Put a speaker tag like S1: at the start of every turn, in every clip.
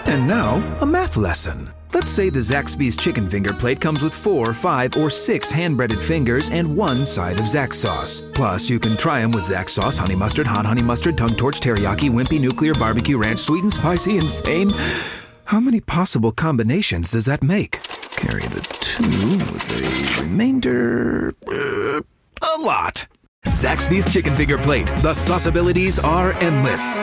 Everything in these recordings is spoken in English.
S1: And now, a math lesson. Let's say the Zaxby's chicken finger plate comes with 4, 5, or 6 hand-breaded fingers and 1 side of Zax sauce. Plus, you can try them with Zax sauce, honey mustard, hot honey mustard, tongue torch, teriyaki, wimpy, nuclear, barbecue ranch, sweet and spicy, insane. How many possible combinations does that make? Carry the 2 with the remainder... a lot. Zaxby's chicken finger plate. The sauceabilities are endless.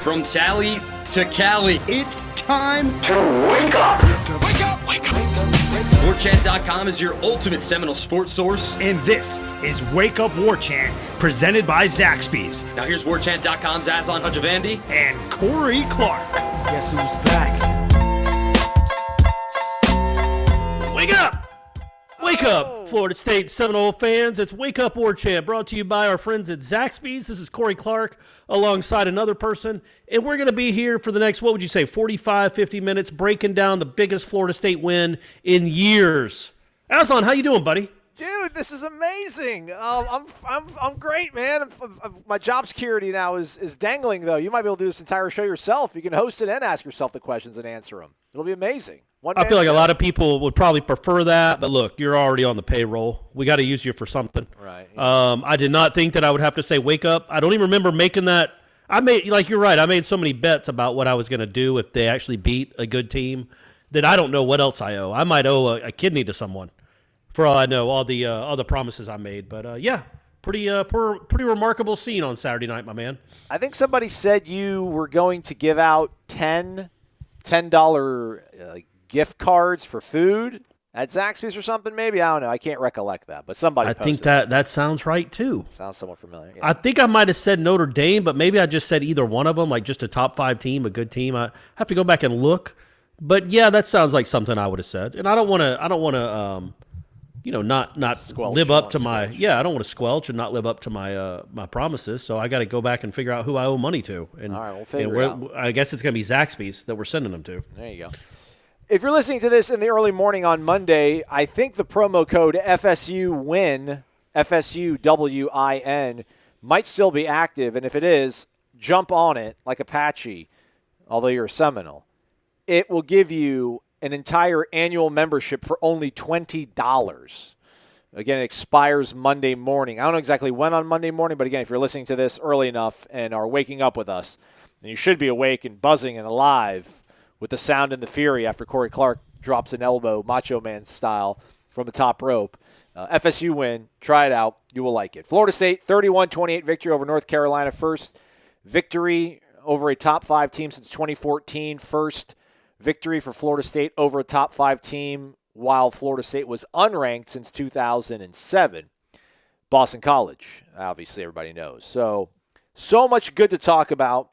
S2: From Tally to Cali,
S3: it's time
S4: to wake up.
S2: Wake up, wake up. Warchant.com is your ultimate Seminole sports source.
S3: And this is Wake Up Warchant, presented by Zaxby's.
S2: Now here's Warchant.com's Aslan Hajavandi
S3: and Corey Clark.
S5: Guess who's back?
S6: Wake up! Wake up, Florida State Seminole fans. It's Wake Up Warchant, brought to you by our friends at Zaxby's. This is Corey Clark alongside another person, and we're going to be here for the next, 45, 50 minutes, breaking down the biggest Florida State win in years. Aslan, how you doing, buddy?
S7: Dude, this is amazing. I'm great, man. My job security now is dangling, though. You might be able to do this entire show yourself. You can host it and ask yourself the questions and answer them. It'll be amazing.
S6: I feel like a lot of people would probably prefer that, but look, you're already on the payroll. We got to use you for something.
S7: Right. Yeah.
S6: I did not think that I would have to say wake up. I don't even remember making that. You're right. I made so many bets about what I was going to do if they actually beat a good team that I don't know what else I owe. I might owe a kidney to someone for all I know, all the promises I made. But yeah, pretty remarkable scene on Saturday night, my man.
S7: I think somebody said you were going to give out $10 gift cards for food at Zaxby's or something, maybe. I don't know. I can't recollect that, but somebody posted.
S6: I think that sounds right, too.
S7: Sounds somewhat familiar. Yeah.
S6: I think I might have said Notre Dame, but maybe I just said either one of them, like just a top 5 team, a good team. I have to go back and look. But, yeah, that sounds like something I would have said. And I don't want to not
S7: squelch,
S6: live up to my – yeah, I don't want to squelch and not live up to my my promises. So I got to go back and figure out who I owe money to. And,
S7: all right, we'll figure it out.
S6: I guess it's going to be Zaxby's that we're sending them to.
S7: There you go. If you're listening to this in the early morning on Monday, I think the promo code FSUWIN, FSUWIN, might still be active. And if it is, jump on it like Apache, although you're a Seminole. It will give you an entire annual membership for only $20. Again, it expires Monday morning. I don't know exactly when on Monday morning, but again, if you're listening to this early enough and are waking up with us, then you should be awake and buzzing and alive with the sound and the fury after Corey Clark drops an elbow, Macho Man style, from the top rope. FSU win. Try it out. You will like it. Florida State, 31-28 victory over North Carolina. First victory over a top 5 team since 2014. First victory for Florida State over a top 5 team while Florida State was unranked since 2007. Boston College, obviously everybody knows. So much good to talk about.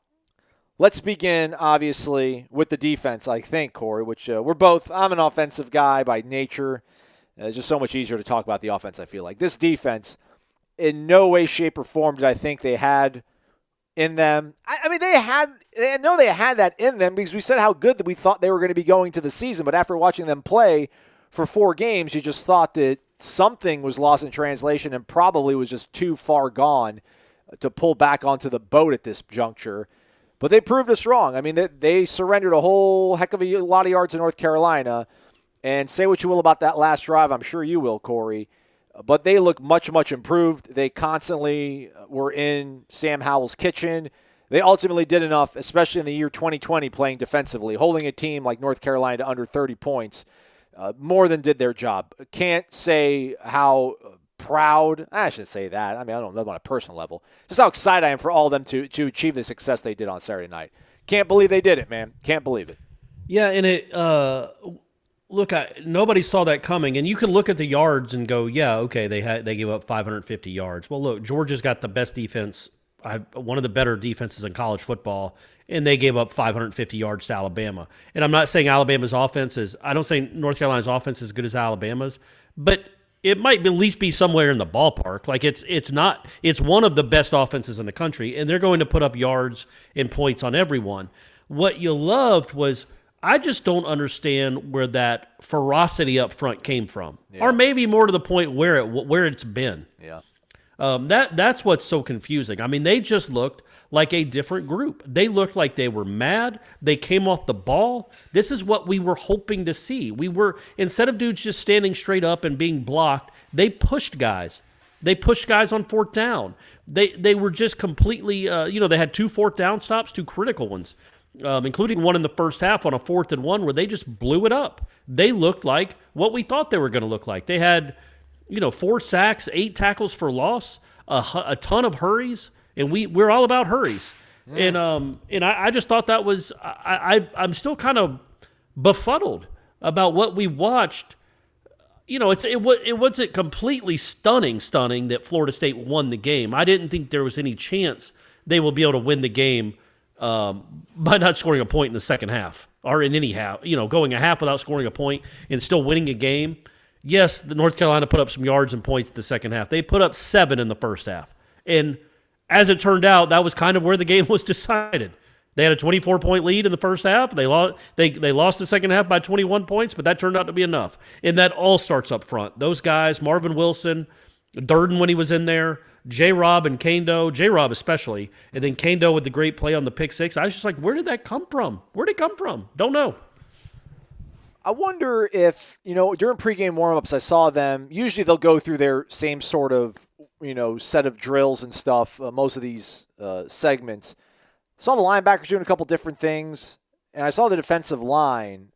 S7: Let's begin, obviously, with the defense, I think, Corey, which we're both – I'm an offensive guy by nature. It's just so much easier to talk about the offense, I feel like. This defense, in no way, shape, or form did I think they had in them. I mean, I know they had that in them because we said how good that we thought they were going to be going to the season. But after watching them play for 4 games, you just thought that something was lost in translation and probably was just too far gone to pull back onto the boat at this juncture. But they proved us wrong. I mean, they surrendered a whole heck of a lot of yards to North Carolina. And say what you will about that last drive, I'm sure you will, Corey. But they look much, much improved. They constantly were in Sam Howell's kitchen. They ultimately did enough, especially in the year 2020, playing defensively, holding a team like North Carolina to under 30 points. More than did their job. Can't say how proud. I should say that. I mean, I don't know on a personal level. Just how excited I am for all of them to achieve the success they did on Saturday night. Can't believe they did it, man. Can't believe it.
S6: Yeah, and it look, nobody saw that coming. And you can look at the yards and go, yeah, okay, they gave up 550 yards. Well, look, Georgia's got the best defense, one of the better defenses in college football, and they gave up 550 yards to Alabama. And I'm not saying Alabama's offense is – I don't say North Carolina's offense is as good as Alabama's, but – it might at least be somewhere in the ballpark. Like it's one of the best offenses in the country, and they're going to put up yards and points on everyone. What you loved was I just don't understand where that ferocity up front came from, or maybe more to the point where it's been.
S7: Yeah.
S6: That's what's so confusing. I mean, they just looked like a different group. They looked like they were mad. They came off the ball. This is what we were hoping to see. Instead of dudes just standing straight up and being blocked, they pushed guys. They pushed guys on fourth down. They were just completely, they had 2 fourth down stops, 2 critical ones, including one in the first half on a 4th and 1 where they just blew it up. They looked like what we thought they were going to look like. They had, 4 sacks, 8 tackles for loss, a ton of hurries, and we're all about hurries. Yeah. And I just thought that was I'm still kind of befuddled about what we watched. It wasn't completely stunning that Florida State won the game. I didn't think there was any chance they will be able to win the game by not scoring a point in the second half or in any half. Going a half without scoring a point and still winning a game. Yes, the North Carolina put up some yards and points in the second half. They put up 7 in the first half. And as it turned out, that was kind of where the game was decided. They had a 24-point lead in the first half. They lost the second half by 21 points, but that turned out to be enough. And that all starts up front. Those guys, Marvin Wilson, Durden when he was in there, J-Rob and Kando, J-Rob especially, and then Kando with the great play on the pick six. I was just like, where did that come from? Where'd it come from? Don't know.
S7: I wonder if, during pregame warmups, I saw them. Usually they'll go through their same sort of, set of drills and stuff, most of these segments. Saw the linebackers doing a couple different things, and I saw the defensive line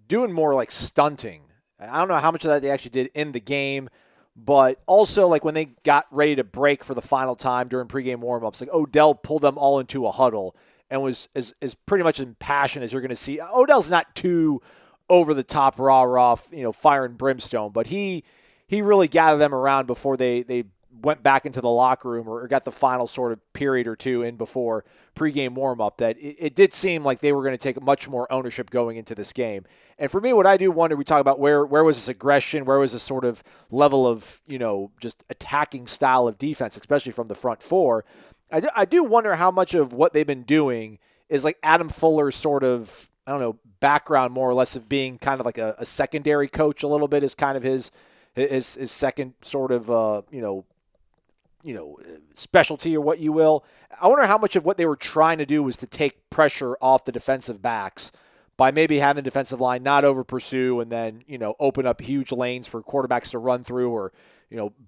S7: doing more like stunting. I don't know how much of that they actually did in the game, but also like when they got ready to break for the final time during pregame warmups, like Odell pulled them all into a huddle and was as pretty much impassioned as you're going to see. Odell's not too over the top, rah, fire and brimstone, but he really gathered them around before they went back into the locker room or got the final sort of period or two in before pregame warm-up, that it did seem like they were going to take much more ownership going into this game. And for me, what I do wonder, we talk about where was this aggression, where was this sort of level of, just attacking style of defense, especially from the front four. I do wonder how much of what they've been doing is like Adam Fuller's sort of, background more or less of being kind of like a secondary coach a little bit is kind of his second sort of, specialty or what you will. I wonder how much of what they were trying to do was to take pressure off the defensive backs by maybe having the defensive line not over pursue and then, open up huge lanes for quarterbacks to run through or,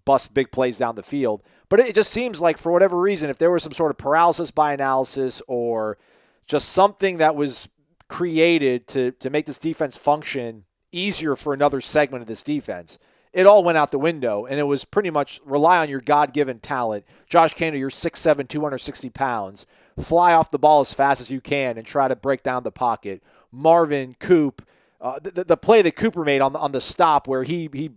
S7: bust big plays down the field. But it just seems like for whatever reason, if there was some sort of paralysis by analysis or just something that was created to make this defense function easier for another segment of this defense, it all went out the window, and it was pretty much rely on your God-given talent. Josh Kando, you're 6'7", 260 pounds. Fly off the ball as fast as you can and try to break down the pocket. Marvin, Coop, the play that Cooper made on the stop where he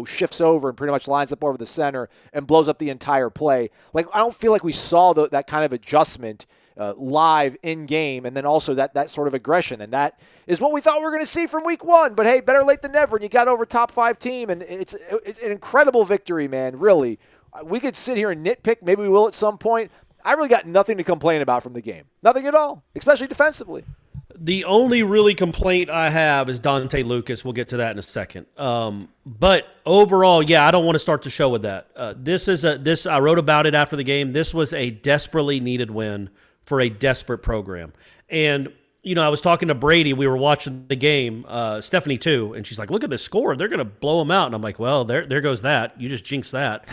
S7: shifts over and pretty much lines up over the center and blows up the entire play. Like, I don't feel like we saw that kind of adjustment live in game, and then also that sort of aggression, and that is what we thought we were going to see from week one. But hey, better late than never, and you got over top 5 team, and it's an incredible victory, man. Really, we could sit here and nitpick. Maybe we will at some point. I really got nothing to complain about from the game, nothing at all, especially defensively.
S6: The only really complaint I have is Dontae Lucas. We'll get to that in a second. But overall, I don't want to start the show with that. I wrote about it after the game. This was a desperately needed win for a desperate program. And, I was talking to Brady. We were watching the game, Stephanie too, and she's like, look at the score. They're going to blow them out. And I'm like, well, there goes that. You just jinxed that.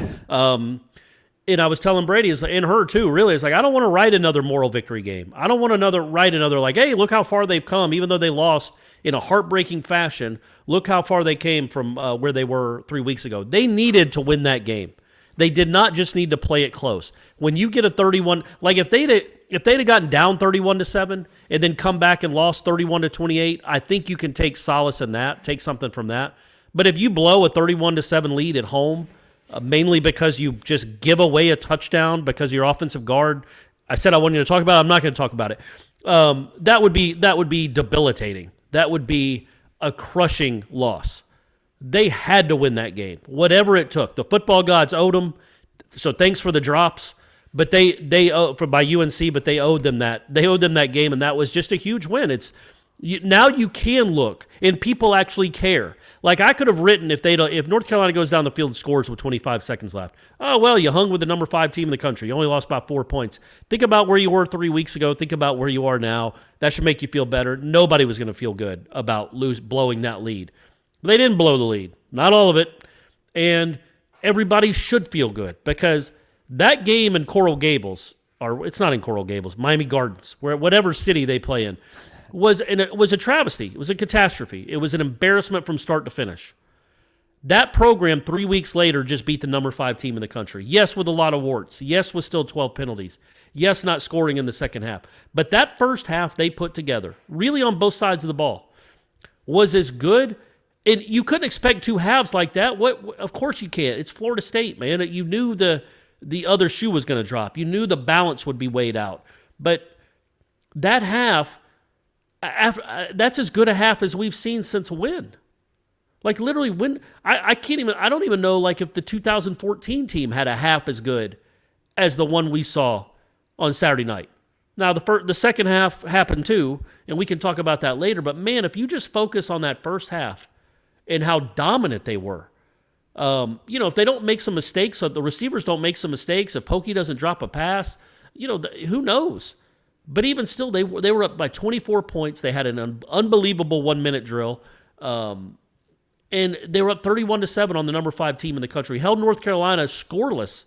S6: And I was telling Brady, and her too, really, it's like, I don't want to write another moral victory game. I don't want to write another like, hey, look how far they've come, even though they lost in a heartbreaking fashion. Look how far they came from where they were 3 weeks ago. They needed to win that game. They did not just need to play it close. When you get a 31, like if they'd have gotten down 31-7 and then come back and lost 31-28, I think you can take solace in that, take something from that. But if you blow a 31-7 lead at home, mainly because you just give away a touchdown because your offensive guard, I said I wanted to talk about it, I'm not going to talk about it. That would be debilitating. That would be a crushing loss. They had to win that game, whatever it took. The football gods owed them, so thanks for the drops. But by UNC, but they owed them that. They owed them that game, and that was just a huge win. It's Now you can look, and people actually care. Like I could have written if North Carolina goes down the field and scores with 25 seconds left. Oh, well, you hung with the number 5 team in the country. You only lost by 4 points. Think about where you were 3 weeks ago. Think about where you are now. That should make you feel better. Nobody was going to feel good about blowing that lead. They didn't blow the lead. Not all of it. And everybody should feel good because that game in Coral Gables, or it's not in Coral Gables, Miami Gardens, whatever city they play in, was a travesty. It was a catastrophe. It was an embarrassment from start to finish. That program 3 weeks later just beat the number 5 team in the country. Yes, with a lot of warts. Yes, with still 12 penalties. Yes, not scoring in the second half. But that first half they put together, really on both sides of the ball, was as good. And you couldn't expect 2 halves like that. Of course you can't. It's Florida State, man. You knew the other shoe was going to drop. You knew the balance would be weighed out. But that half, that's as good a half as we've seen since when? Like literally when I don't even know like if the 2014 team had a half as good as the one we saw on Saturday night. Now the second half happened too, and we can talk about that later, but man, if you just focus on that first half and how dominant they were. If they don't make some mistakes, if the receivers don't make some mistakes, if Pokey doesn't drop a pass, who knows? But even still, they were up by 24 points. They had an unbelievable 1-minute drill. And they were up 31-7 on the number 5 team in the country. Held North Carolina scoreless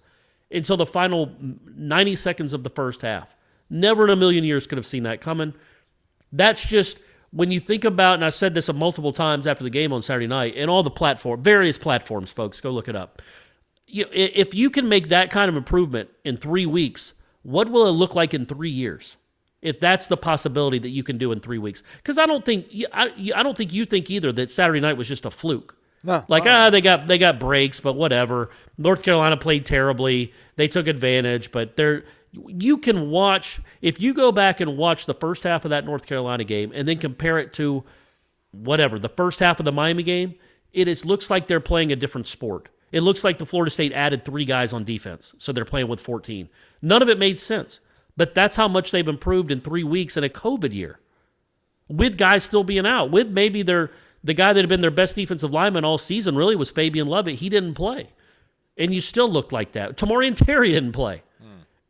S6: until the final 90 seconds of the first half. Never in a million years could have seen that coming. That's just, when you think about, and I said this multiple times after the game on Saturday night, and all the various platforms, folks, go look it up. If you can make that kind of improvement in 3 weeks, what will it look like in 3 years? If that's the possibility that you can do in 3 weeks, because I don't think you think either that Saturday night was just a fluke.
S7: No,
S6: they got breaks, but whatever. North Carolina played terribly. They took advantage, but you can watch, if you go back and watch the first half of that North Carolina game and then compare it to the first half of the Miami game, looks like they're playing a different sport. It looks like the Florida State added 3 guys on defense, so they're playing with 14. None of it made sense. But that's how much they've improved in 3 weeks in a COVID year, with guys still being out. With maybe the guy that had been their best defensive lineman all season really was Fabian Lovett. He didn't play, and you still looked like that. Tamorian Terry didn't play,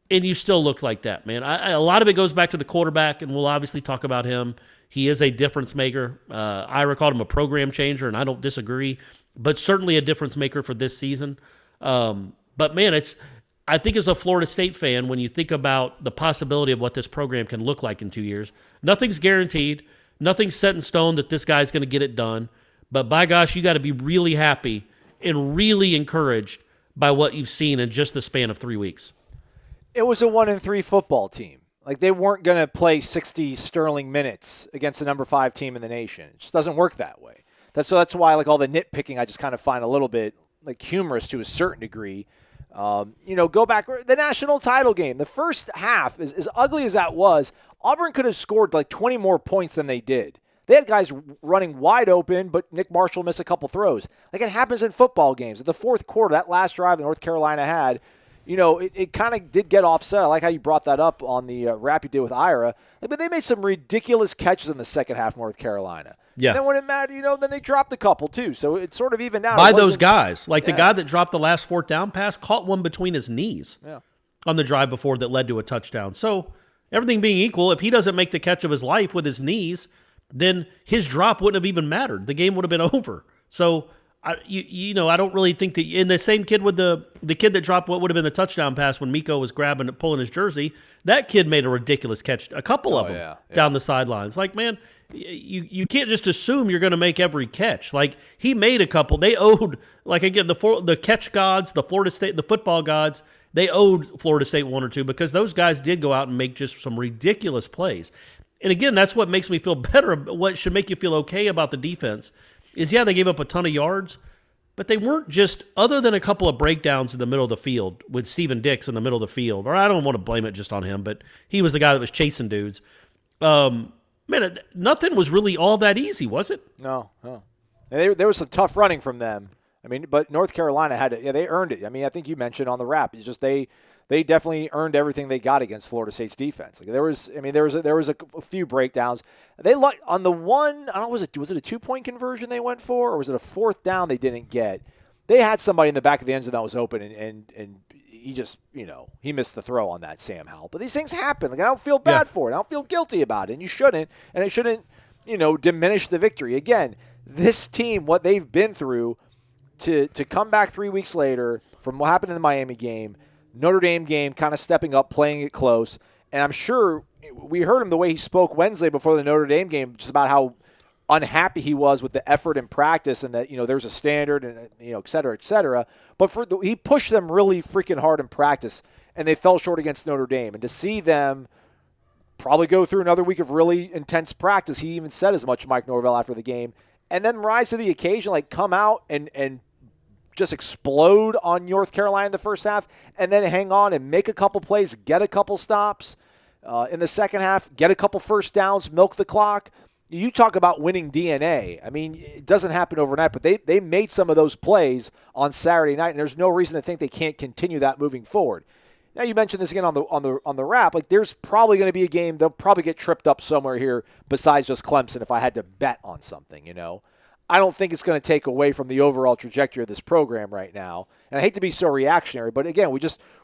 S6: and you still looked like that, man. A lot of it goes back to the quarterback, and we'll obviously talk about him. He is a difference maker. Ira called him a program changer, and I don't disagree, but certainly a difference maker for this season. But, man, I think as a Florida State fan, when you think about the possibility of what this program can look like in 2 years, nothing's guaranteed. Nothing's set in stone that this guy's going to get it done. But by gosh, you got to be really happy and really encouraged by what you've seen in just the span of 3 weeks.
S7: It was a 1-3 football team. Like they weren't going to play 60 sterling minutes against the number 5 team in the nation. It just doesn't work that way. That's why like all the nitpicking I just kind of find a little bit like humorous to a certain degree. Go back, the national title game. The first half, as ugly as that was, Auburn could have scored like 20 more points than they did. They had guys running wide open, but Nick Marshall missed a couple throws. Like it happens in football games. In the fourth quarter, that last drive that North Carolina had, it kind of did get offset. I like how you brought that up on the rap you did with Ira. But they made some ridiculous catches in the second half, North Carolina.
S6: Yeah.
S7: And then when it mattered, then they dropped a couple too. So it's sort of evened out.
S6: By those guys. Like the guy that dropped the last 4th down pass caught one between his knees on the drive before that led to a touchdown. So everything being equal, if he doesn't make the catch of his life with his knees, then his drop wouldn't have even mattered. The game would have been over. So I don't really think that. In the same kid with the kid that dropped what would have been the touchdown pass when Miko was pulling his jersey, that kid made a ridiculous catch. A couple of them down the sidelines. Like, man, you can't just assume you're going to make every catch. Like he made a couple. They owed, like again, the catch gods, the Florida State, the football gods. They owed Florida State 1 or 2 because those guys did go out and make just some ridiculous plays. And again, that's what makes me feel better. What should make you feel okay about the defense is, they gave up a ton of yards, but they weren't just, other than a couple of breakdowns in the middle of the field with Steven Dix in the middle of the field, or I don't want to blame it just on him, but he was the guy that was chasing dudes. Man, nothing was really all that easy, was it?
S7: No. There was some tough running from them. I mean, but North Carolina had it. Yeah, they earned it. I mean, I think you mentioned on the wrap. It's just they they definitely earned everything they got against Florida State's defense. Like there was a few breakdowns. They on the one, I don't know, was it a 2-point conversion they went for, or was it a fourth down they didn't get? They had somebody in the back of the end zone that was open, and he just, he missed the throw on that, Sam Howell. But these things happen. Like I don't feel bad for it. I don't feel guilty about it, and you shouldn't. And it shouldn't, diminish the victory. Again, this team, what they've been through, to come back 3 weeks later from what happened in the Miami game, Notre Dame game, kind of stepping up, playing it close. And I'm sure we heard him the way he spoke Wednesday before the Notre Dame game, just about how unhappy he was with the effort in practice and that, there's a standard and, et cetera, et cetera. But he pushed them really freaking hard in practice, and they fell short against Notre Dame. And to see them probably go through another week of really intense practice, he even said as much, Mike Norvell, after the game, and then rise to the occasion, like come out and just explode on North Carolina in the first half, and then hang on and make a couple plays, get a couple stops in the second half, get a couple first downs, milk the clock. You talk about winning DNA. I mean, it doesn't happen overnight, but they made some of those plays on Saturday night, and there's no reason to think they can't continue that moving forward. Now, you mentioned this again on the wrap. Like, there's probably going to be a game they'll probably get tripped up somewhere here besides just Clemson. If I had to bet on something, I don't think it's going to take away from the overall trajectory of this program right now. And I hate to be so reactionary, but again,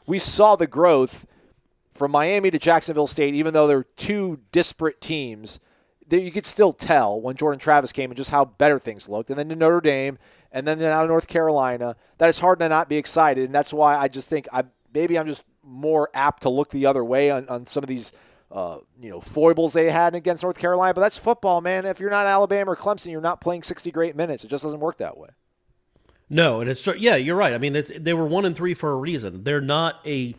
S7: we saw the growth from Miami to Jacksonville State, even though they're two disparate teams. You could still tell when Jordan Travis came and just how better things looked. And then to Notre Dame, and then out of North Carolina, that it's hard to not be excited. And that's why I just think maybe I'm just more apt to look the other way on some of these foibles they had against North Carolina. But that's football, man. If you're not Alabama or Clemson, you're not playing 60 great minutes. It just doesn't work that way.
S6: No, and you're right. I mean, they were 1-3 for a reason. They're not a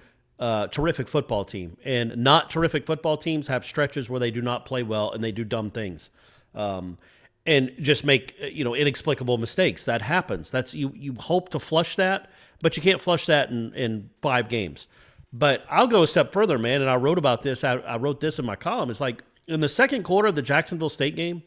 S6: terrific football team, and not terrific football teams have stretches where they do not play well and they do dumb things, and just make inexplicable mistakes. That happens. That's you hope to flush that, but you can't flush that in 5 games. But I'll go a step further, man, and I wrote about this. I wrote this in my column. It's like in the second quarter of the Jacksonville State game,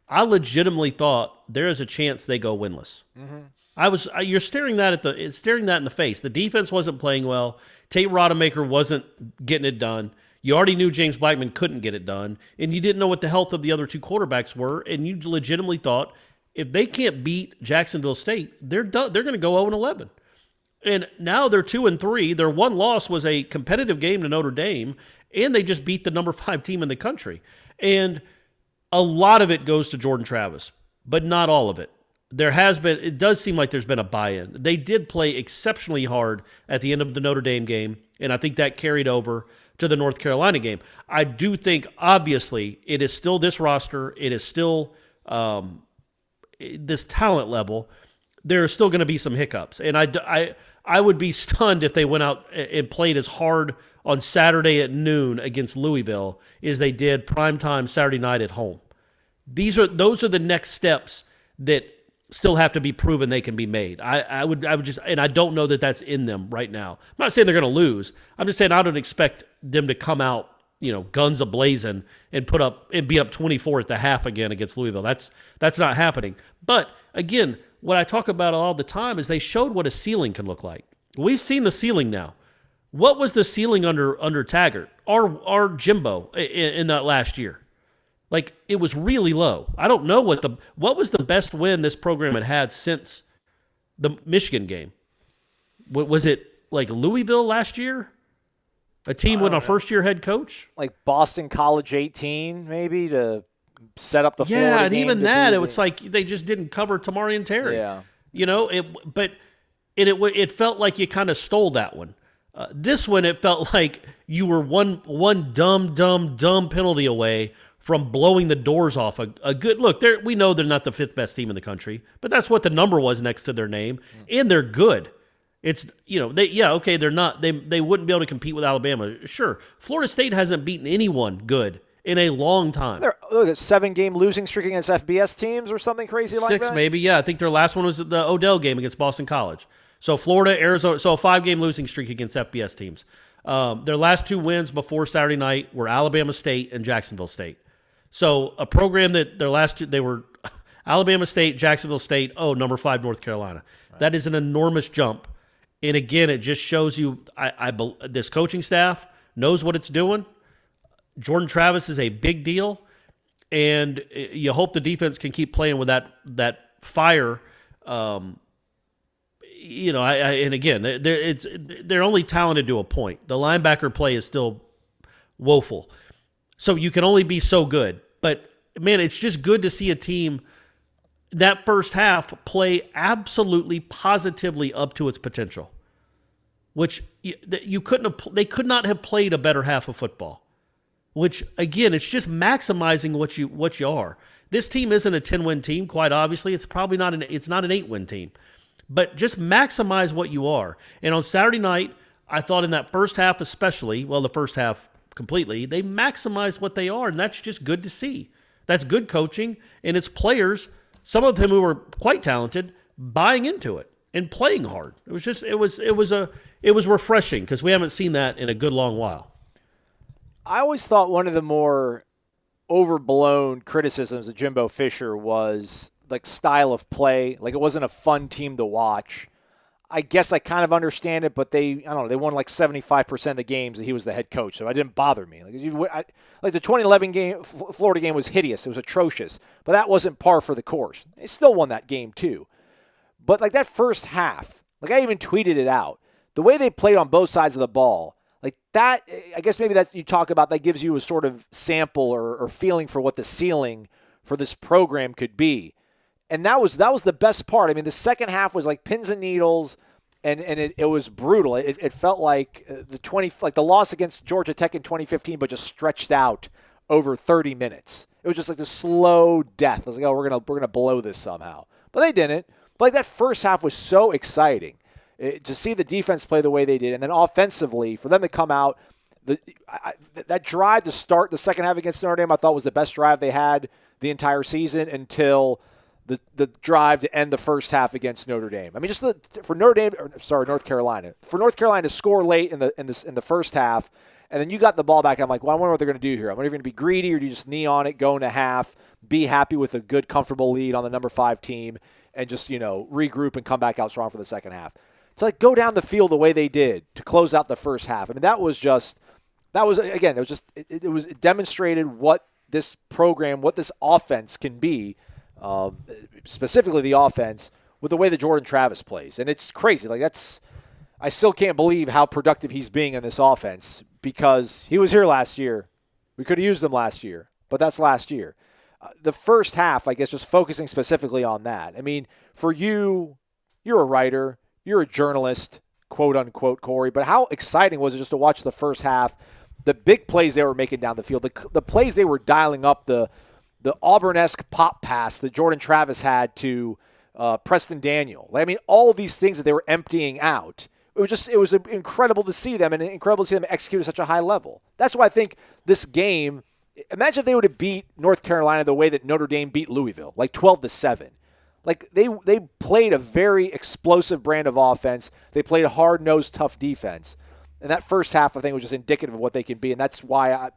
S6: I legitimately thought there is a chance they go winless. Mm-hmm. You're staring that in the face. The defense wasn't playing well. Tate Rodemaker wasn't getting it done. You already knew James Blackman couldn't get it done, and you didn't know what the health of the other 2 quarterbacks were, and you legitimately thought if they can't beat Jacksonville State, they're done. They're going to go 0-11. And now they're 2-3. Their one loss was a competitive game to Notre Dame, and they just beat the number 5 team in the country. And a lot of it goes to Jordan Travis, but not all of it. It does seem like there's been a buy-in. They did play exceptionally hard at the end of the Notre Dame game, and I think that carried over to the North Carolina game. I do think, obviously, it is still this roster. It is still this talent level. There are still going to be some hiccups. And I would be stunned if they went out and played as hard on Saturday at noon against Louisville as they did primetime Saturday night at home. Those are the next steps that still have to be proven they can be made. I would just, and I don't know that that's in them right now. I'm not saying they're going to lose. I'm just saying I don't expect them to come out, guns a-blazing and be up 24 at the half again against Louisville. That's not happening. But again, what I talk about all the time is they showed what a ceiling can look like. We've seen the ceiling now. What was the ceiling under Taggart or Jimbo in that last year? Like, it was really low. I don't know what was the best win this program had since the Michigan game. Was it like Louisville last year? A team with a first-year head coach?
S7: Like Boston College 18, maybe, to set up the Florida game.
S6: Yeah, and even that, it was like they just didn't cover Tamari and Terry.
S7: Yeah.
S6: It felt like you kind of stole that one. This one, it felt like you were one dumb penalty away from blowing the doors off a good look. We know they're not the 5th best team in the country, but that's what the number was next to their name, and they're good. It's they're not. They wouldn't be able to compete with Alabama. Sure, Florida State hasn't beaten anyone good in a long time.
S7: They're a 7-game losing streak against FBS teams or something crazy like that.
S6: 6 maybe. Yeah, I think their last one was the Odell game against Boston College. So Florida, Arizona. So a 5-game losing streak against FBS teams. Their last 2 wins before Saturday night were Alabama State and Jacksonville State. So a program that their last 2, they were Alabama State, Jacksonville State, number 5 North Carolina. Right. That is an enormous jump. And again, it just shows you this coaching staff knows what it's doing. Jordan Travis is a big deal, and you hope the defense can keep playing with that fire. And again, they're only talented to a point. The linebacker play is still woeful, so you can only be so good. But man, it's just good to see a team that first half play absolutely positively up to its potential, which they could not have played a better half of football. Which again, it's just maximizing what you are. This team isn't a 10-win team, quite obviously. It's probably not an 8-win team. But just maximize what you are. And on Saturday night, I thought in that first half especially, well, the first half completely, they maximized what they are, and that's just good to see. That's good coaching, and it's players, some of them who were quite talented, buying into it and playing hard. It was refreshing because we haven't seen that in a good long while.
S7: I always thought one of the more overblown criticisms of Jimbo Fisher was like style of play. Like it wasn't a fun team to watch. I guess I kind of understand it, but they won like 75% of the games that he was the head coach, so it didn't bother me. Like the 2011 game, Florida game was hideous. It was atrocious, but that wasn't par for the course. They still won that game too. But like that first half, like I even tweeted it out, the way they played on both sides of the ball, like that, I guess maybe that's you talk about, that gives you a sort of sample or feeling for what the ceiling for this program could be. And that was the best part. I mean, the second half was like pins and needles, and it was brutal. It felt like the loss against Georgia Tech in 2015, but just stretched out over 30 minutes. It was just like the slow death. I was like, oh, we're gonna blow this somehow, but they didn't. But like that first half was so exciting. To see the defense play the way they did, and then offensively, for them to come out, that drive to start the second half against Notre Dame, I thought was the best drive they had the entire season until the drive to end the first half against Notre Dame. I mean, just North Carolina. For North Carolina to score late in the first half, and then you got the ball back. I'm like, well, I wonder what they're going to do here. I'm going to be greedy, or do you just knee on it, go into half, be happy with a good, comfortable lead on the number 5 team, and just regroup and come back out strong for the second half. To like go down the field the way they did to close out the first half. I mean, it demonstrated what this program, what this offense can be, specifically the offense, with the way that Jordan Travis plays. And it's crazy. I still can't believe how productive he's being in this offense, because he was here last year. We could have used him last year, but that's last year. The first half, I guess, just focusing specifically on that. I mean, for you're a writer, you're a journalist, quote unquote, Corey, but how exciting was it just to watch the first half, the big plays they were making down the field, the plays they were dialing up, the Auburn-esque pop pass that Jordan Travis had to Preston Daniel. I mean, all these things that they were emptying out. It was incredible to see them, and incredible to see them execute at such a high level. That's why I think this game, imagine if they would have beat North Carolina the way that Notre Dame beat Louisville, like 12-7. Like they played a very explosive brand of offense. They played a hard-nosed, tough defense. And that first half, I think, was just indicative of what they can be. And that's why,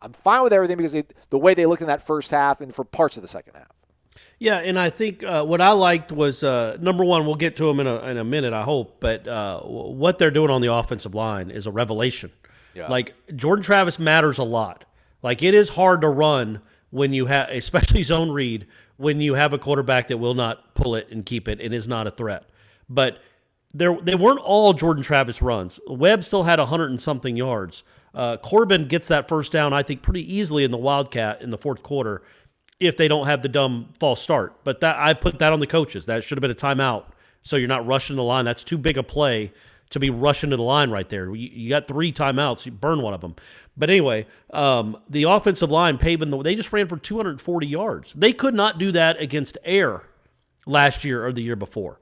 S7: I'm fine with everything, because the way they looked in that first half and for parts of the second half.
S6: Yeah, and I think what I liked was, number one, we'll get to them in a minute, I hope, but what they're doing on the offensive line is a revelation. Yeah. Like, Jordan Travis matters a lot. Like, it is hard to run when you have, especially zone read, when you have a quarterback that will not pull it and keep it and is not a threat. But they weren't all Jordan Travis runs. Webb still had 100 and something yards. Corbin gets that first down, I think, pretty easily in the Wildcat in the fourth quarter if they don't have the dumb false start. But I put that on the coaches. That should have been a timeout, so you're not rushing the line. That's too big a play to be rushing to the line right there. You got 3 timeouts. You burn one of them. But anyway, the offensive line paving they just ran for 240 yards. They could not do that against air last year or the year before.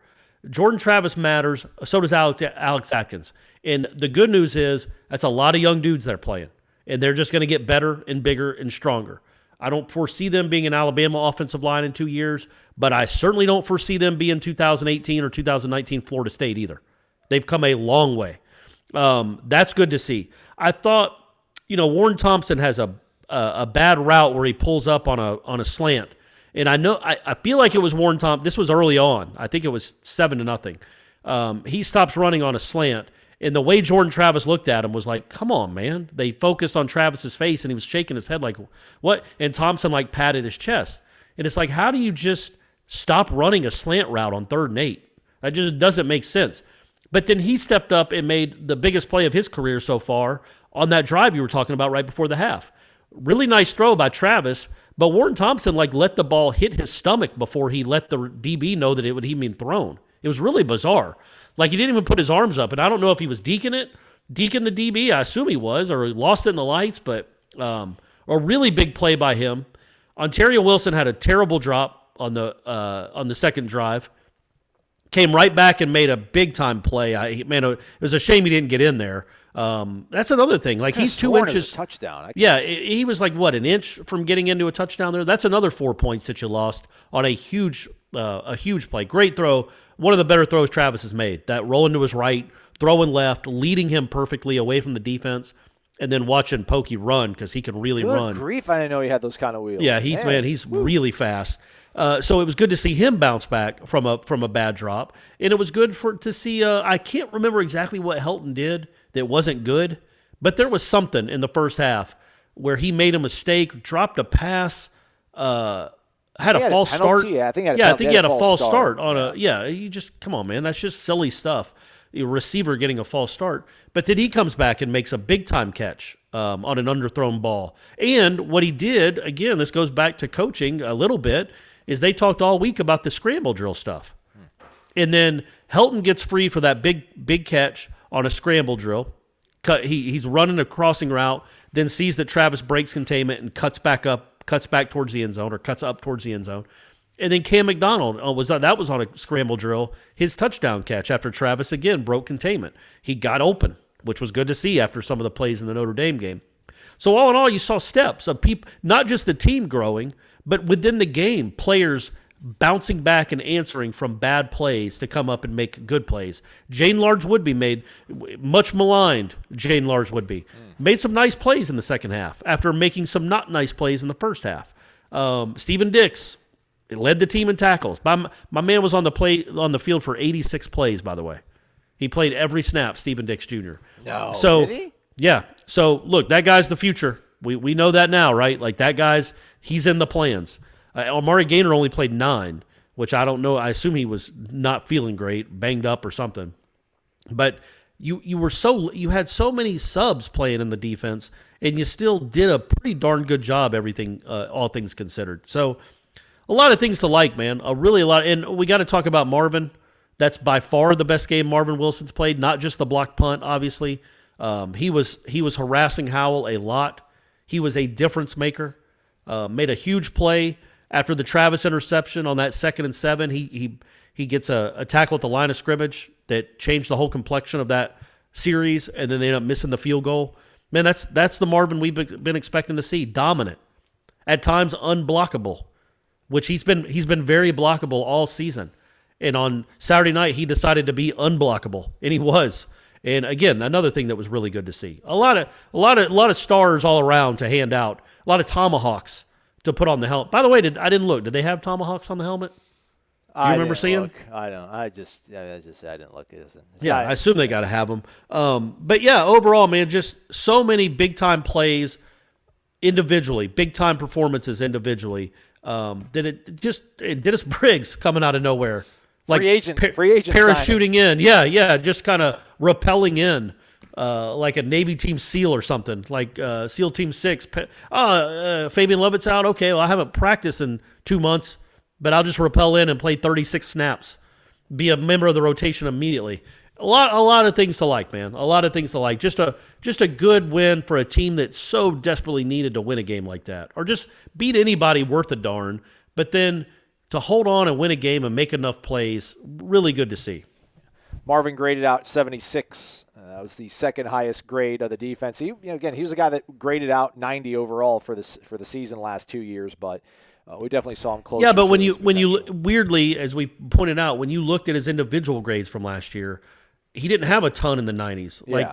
S6: Jordan Travis matters. So does Alex Atkins. And the good news is that's a lot of young dudes that are playing, and they're just going to get better and bigger and stronger. I don't foresee them being an Alabama offensive line in 2 years, but I certainly don't foresee them being 2018 or 2019 Florida State either. They've come a long way. That's good to see. I thought, Warren Thompson has a bad route where he pulls up on a slant. And I feel like it was Warren Thompson. This was early on. I think it was 7-0. He stops running on a slant. And the way Jordan Travis looked at him was like, come on, man. They focused on Travis's face, and he was shaking his head like, what? And Thompson, like, patted his chest. And it's like, how do you just stop running a slant route on 3rd and 8? That just doesn't make sense. But then he stepped up and made the biggest play of his career so far on that drive you were talking about right before the half. Really nice throw by Travis, but Warren Thompson like let the ball hit his stomach before he let the DB know that it would even been thrown. It was really bizarre. Like, he didn't even put his arms up, and I don't know if he was deking the DB. I assume he was, or he lost it in the lights, but a really big play by him. Ontario Wilson had a terrible drop on the second drive. Came right back and made a big-time play. It was a shame he didn't get in there. That's another thing. Like, he's 2 inches.
S7: Touchdown.
S6: Yeah, he was like, what, an inch from getting into a touchdown there? That's another 4 points that you lost on a huge play. Great throw. One of the better throws Travis has made. That rolling to his right, throwing left, leading him perfectly away from the defense, and then watching Pokey run because he can really run.
S7: Good grief, I didn't know he had those kind of wheels.
S6: Yeah, he's really fast. So it was good to see him bounce back from a bad drop, and it was good to see. I can't remember exactly what Helton did that wasn't good, but there was something in the first half where he made a mistake, dropped a pass, had a false start.
S7: I think
S6: he had a false start on a. Yeah, you just come on, man. That's just silly stuff. A receiver getting a false start, but then he comes back and makes a big time catch on an underthrown ball. And what he did, again, this goes back to coaching a little bit, is they talked all week about the scramble drill stuff. And then Helton gets free for that big catch on a scramble drill. He's running a crossing route, then sees that Travis breaks containment and cuts back towards the end zone, or cuts up towards the end zone. And then Cam McDonald was on a scramble drill, his touchdown catch after Travis again broke containment. He got open, which was good to see after some of the plays in the Notre Dame game. So all in all, you saw steps of people, not just the team growing, but within the game, players bouncing back and answering from bad plays to come up and make good plays. Jane Large-Woodby made, much maligned Jane Large-Woodby, made some nice plays in the second half after making some not nice plays in the first half. Steven Dix led the team in tackles. My man was on the field for 86 plays, by the way. He played every snap, Steven Dix Jr.
S7: No,
S6: so,
S7: did he?
S6: Yeah. So, look, that guy's the future. We know that now, right? Like, that guy's, he's in the plans. Amari Gaynor only played 9, which I don't know. I assume he was not feeling great, banged up or something. But you had so many subs playing in the defense, and you still did a pretty darn good job, all things considered. So, a lot of things to like, man. A lot. And we got to talk about Marvin. That's by far the best game Marvin Wilson's played, not just the block punt, obviously. He was harassing Howell a lot. He was a difference maker. Made a huge play after the Travis interception on that 2nd and 7. He gets a tackle at the line of scrimmage that changed the whole complexion of that series, and then they end up missing the field goal. Man, that's the Marvin we've been expecting to see. Dominant, at times unblockable, which he's been very blockable all season. And on Saturday night, he decided to be unblockable, and he was. And again, another thing that was really good to see. A lot of stars all around to hand out. A lot of tomahawks to put on the helmet. By the way, I didn't look. Did they have tomahawks on the helmet? You remember seeing them?
S7: I don't. I didn't look.
S6: I assume they got to have them. But yeah, overall, man, just so many big time plays individually, big time performances individually. Dennis Briggs coming out of nowhere. Like
S7: free agent
S6: parachuting in. Yeah, just kind of rappelling in like a Navy Team SEAL or something, like SEAL Team 6. Fabian Lovett's out. Okay, well, I haven't practiced in 2 months, but I'll just rappel in and play 36 snaps, be a member of the rotation immediately. A lot of things to like, man. A lot of things to like. Just a good win for a team that so desperately needed to win a game like that, or just beat anybody worth a darn. But then to hold on and win a game and make enough plays, really good to see.
S7: Marvin graded out 76. That was the second highest grade of the defense. He was a guy that graded out 90 overall for the season last 2 years, but we definitely saw him close.
S6: Yeah, but when you weirdly, as we pointed out, when you looked at his individual grades from last year, he didn't have a ton in the 90s. Like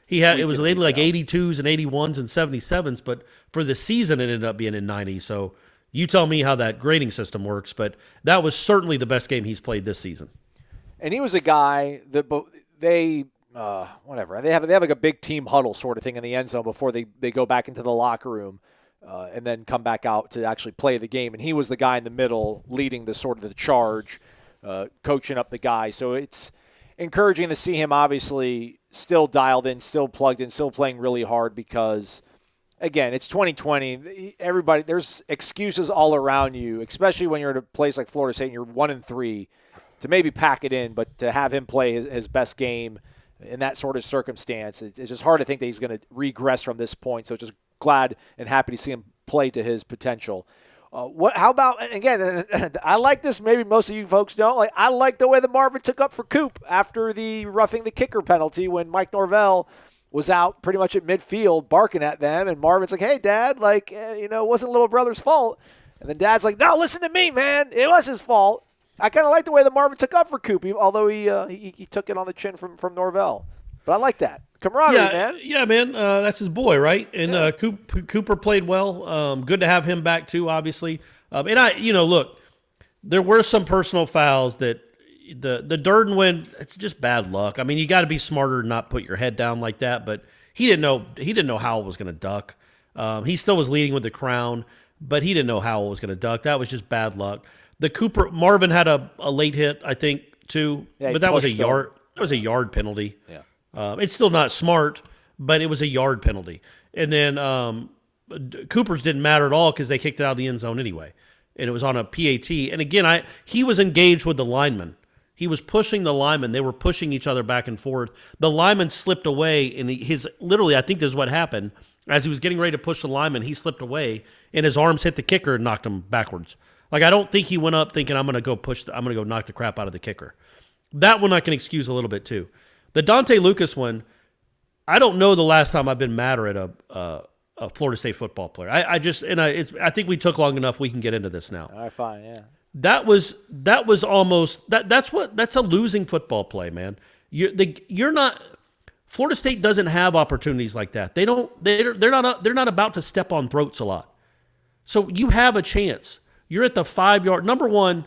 S6: he had, it was lately like 82s and 81s and 77s, but for the season it ended up being in 90. So you tell me how that grading system works, but that was certainly the best game he's played this season.
S7: And he was a guy that they whatever. They have like a big team huddle sort of thing in the end zone before they go back into the locker room and then come back out to actually play the game. And he was the guy in the middle leading the sort of the charge, coaching up the guys. So it's encouraging to see him obviously still dialed in, still plugged in, still playing really hard because, again, it's 2020. Everybody, there's excuses all around you, especially when you're at a place like Florida State and you're 1-3, to maybe pack it in, but to have him play his best game in that sort of circumstance, it's just hard to think that he's going to regress from this point. So just glad and happy to see him play to his potential. How about, and again, I like this, maybe most of you folks don't. I like the way that Marvin took up for Coop after the roughing the kicker penalty when Mike Norvell was out pretty much at midfield barking at them. And Marvin's like, hey, Dad, it wasn't little brother's fault. And then Dad's like, no, listen to me, man. It was his fault. I kind of like the way that Marvin took up for Coop, although he took it on the chin from Norvell. But I like that. Camaraderie, man.
S6: Yeah, man. That's his boy, right? And Cooper played well. Good to have him back, too, obviously. Look, there were some personal fouls that the Durden win, it's just bad luck. I mean, you got to be smarter and not put your head down like that. But he didn't know Howell was going to duck. He still was leading with the crown, but he didn't know Howell was going to duck. That was just bad luck. Marvin had a late hit, I think, too.
S7: Yeah,
S6: but that was a yard. That was a yard penalty.
S7: Yeah.
S6: It's still not smart, but it was a yard penalty. And then Cooper's didn't matter at all because they kicked it out of the end zone anyway. And it was on a PAT. And again, he was engaged with the lineman. He was pushing the lineman. They were pushing each other back and forth. The lineman slipped away, and literally, I think this is what happened. As he was getting ready to push the lineman, he slipped away, and his arms hit the kicker and knocked him backwards. I don't think he went up thinking, I'm going to go knock the crap out of the kicker. That one I can excuse a little bit too. The Dontae Lucas one, I don't know the last time I've been madder at a Florida State football player. I think we took long enough. We can get into this now.
S7: All right, fine, yeah.
S6: That was almost that's a losing football play, man. You're not. Florida State doesn't have opportunities like that. They're not about to step on throats a lot. So you have a chance. You're at the 5-yard. Number one,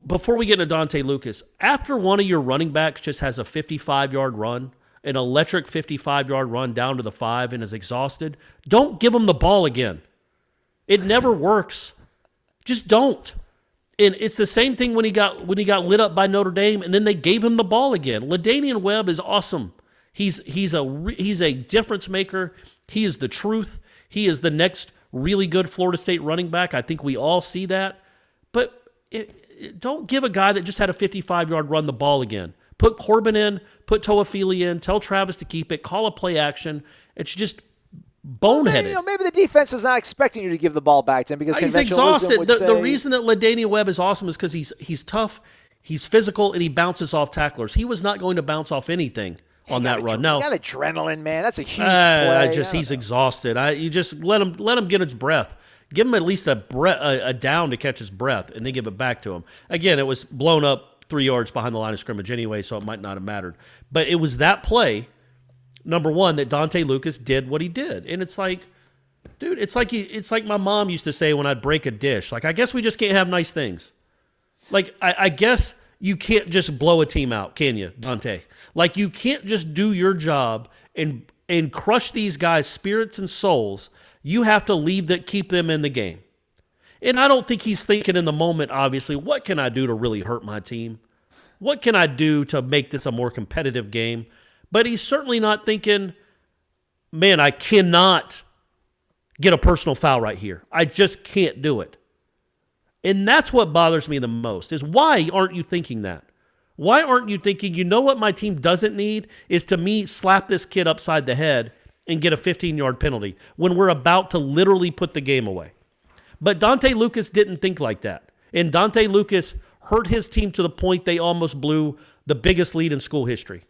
S6: before we get into Dontae Lucas, after one of your running backs just has a 55-yard run, an electric 55-yard run down to the 5 and is exhausted, don't give him the ball again. It never works. Just don't. And it's the same thing when he got lit up by Notre Dame, and then they gave him the ball again. LaDainian Webb is awesome. He's a difference maker. He is the truth. He is the next really good Florida State running back. I think we all see that. But don't give a guy that just had a 55-yard run the ball again. Put Corbin in, put Toafili in, tell Travis to keep it, call a play action. It's just boneheaded.
S7: Maybe the defense is not expecting you to give the ball back to him because
S6: he's exhausted. The reason that LaDainian Webb is awesome is because he's tough, he's physical, and he bounces off tacklers. He was not going to bounce off anything on that run. No,
S7: he got adrenaline, man. That's a huge play.
S6: He's exhausted. You just let him get his breath. Give him at least a down to catch his breath, and then give it back to him. Again, it was blown up 3 yards behind the line of scrimmage anyway, so it might not have mattered. But it was that play, number one, that Dontae Lucas did what he did. And it's like, dude, it's like my mom used to say when I'd break a dish. I guess we just can't have nice things. I guess you can't just blow a team out, can you, Dontae? You can't just do your job and crush these guys' spirits and souls. You have to keep them in the game. And I don't think he's thinking in the moment, obviously, what can I do to really hurt my team? What can I do to make this a more competitive game? But he's certainly not thinking, man, I cannot get a personal foul right here. I just can't do it. And that's what bothers me the most, is why aren't you thinking that? Why aren't you thinking, you know what my team doesn't need is to me slap this kid upside the head and get a 15-yard penalty when we're about to literally put the game away. But Dontae Lucas didn't think like that. And Dontae Lucas hurt his team to the point they almost blew the biggest lead in school history.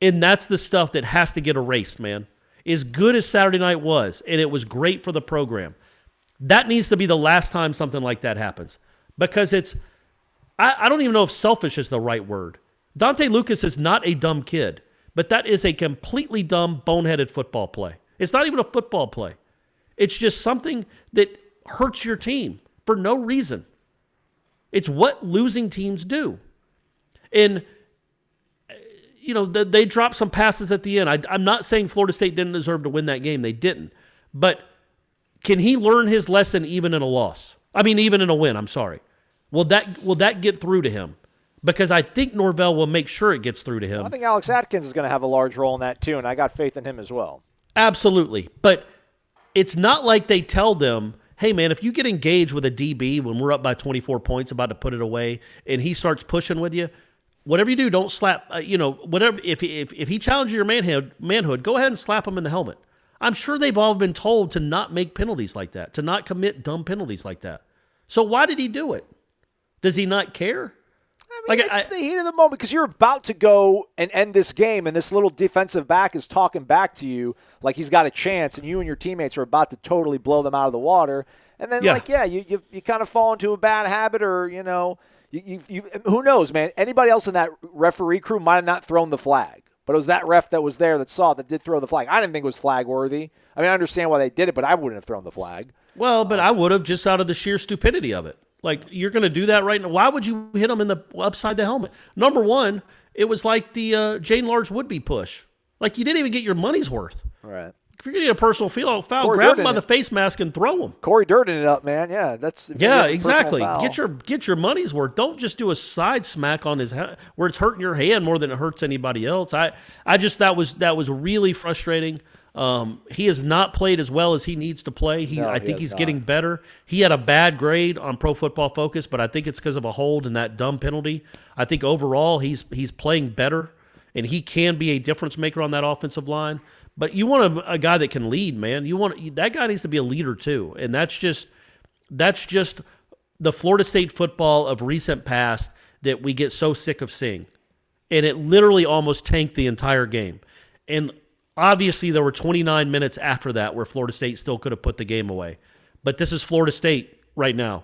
S6: And that's the stuff that has to get erased, man. As good as Saturday night was, and it was great for the program, that needs to be the last time something like that happens. Because I don't even know if selfish is the right word. Dontae Lucas is not a dumb kid, but that is a completely dumb, boneheaded football play. It's not even a football play. It's just something that hurts your team for no reason. It's what losing teams do. And, they dropped some passes at the end. I'm not saying Florida State didn't deserve to win that game. They didn't. But can he learn his lesson even in a loss? Even in a win, I'm sorry. Will that get through to him? Because I think Norvell will make sure it gets through to him.
S7: Well, I think Alex Atkins is going to have a large role in that too, and I got faith in him as well.
S6: Absolutely. But it's not like they tell them, hey, man, if you get engaged with a DB when we're up by 24 points, about to put it away, and he starts pushing with you, whatever you do, don't slap, whatever. If he challenges your manhood, go ahead and slap him in the helmet. I'm sure they've all been told to not make penalties like that, to not commit dumb penalties like that. So why did he do it? Does he not care?
S7: It's the heat of the moment because you're about to go and end this game, and this little defensive back is talking back to you like he's got a chance, and you and your teammates are about to totally blow them out of the water. And then, you kind of fall into a bad habit, or you who knows, man? Anybody else in that referee crew might have not thrown the flag, but it was that ref that was there that did throw the flag. I didn't think it was flag worthy. I understand why they did it, but I wouldn't have thrown the flag. Well,
S6: but I would have, just out of the sheer stupidity of it. Like, you're going to do that right now. Why would you hit him upside the helmet? Number one, it was like the Jane Large Woodby push. Like, you didn't even get your money's worth.
S7: Right.
S6: If you're going to get a personal foul, grab him by the face mask and throw him.
S7: Corey Durden it up, man. Yeah,
S6: exactly. Get your money's worth. Don't just do a side smack on his head where it's hurting your hand more than it hurts anybody else. That was really frustrating. He has not played as well as he needs to play. I think he's getting better. He had a bad grade on Pro Football Focus, but I think it's because of a hold and that dumb penalty. I think overall he's playing better, and he can be a difference maker on that offensive line. But you want a guy that can lead, man. That guy needs to be a leader too, and that's just the Florida State football of recent past that we get so sick of seeing, and it literally almost tanked the entire game. And obviously, there were 29 minutes after that where Florida State still could have put the game away. But this is Florida State right now.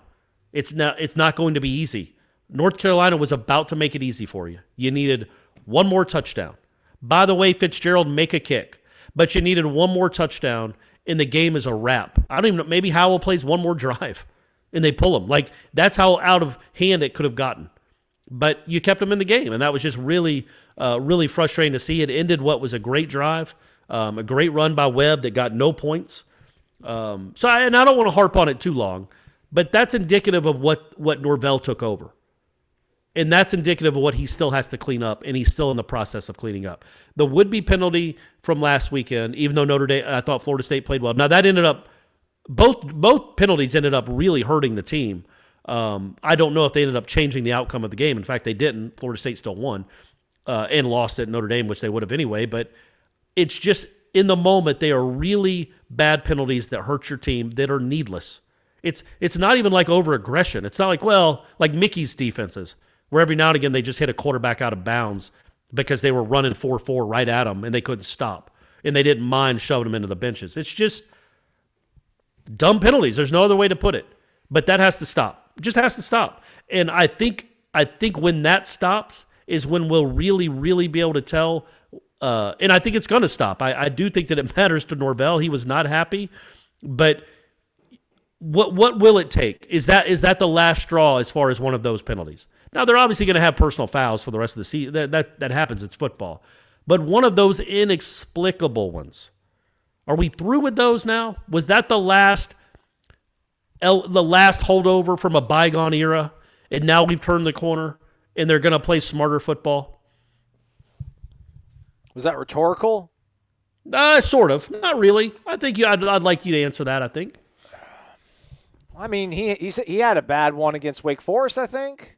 S6: It's not going to be easy. North Carolina was about to make it easy for you. You needed one more touchdown. By the way, Fitzgerald, make a kick. But you needed one more touchdown, and the game is a wrap. I don't even know. Maybe Howell plays one more drive, and they pull him. Like, that's how out of hand it could have gotten. But you kept them in the game, and that was just really, really frustrating to see. It ended what was a great drive, a great run by Webb that got no points. I don't want to harp on it too long, but that's indicative of what Norvell took over. And that's indicative of what he still has to clean up, and he's still in the process of cleaning up. The would-be penalty from last weekend, even though I thought Florida State played well. Now, that ended up – both penalties ended up really hurting the team. I don't know if they ended up changing the outcome of the game. In fact, they didn't. Florida State still won and lost at Notre Dame, which they would have anyway. But it's just in the moment, they are really bad penalties that hurt your team that are needless. It's not even like over-aggression. It's not like Mickey's defenses, where every now and again they just hit a quarterback out of bounds because they were running 4-4 right at them and they couldn't stop. And they didn't mind shoving them into the benches. It's just dumb penalties. There's no other way to put it. But that has to stop. It just has to stop. And I think when that stops is when we'll really, really be able to tell. And I think it's going to stop. I do think that it matters to Norvell. He was not happy. But what will it take? Is that the last straw as far as one of those penalties? Now, they're obviously going to have personal fouls for the rest of the season. That happens. It's football. But one of those inexplicable ones. Are we through with those now? Was that the last holdover from a bygone era, and now we've turned the corner, and they're going to play smarter football?
S7: Was that rhetorical?
S6: Sort of. Not really. I think I'd like you to answer that, I think.
S7: I mean, he had a bad one against Wake Forest, I think.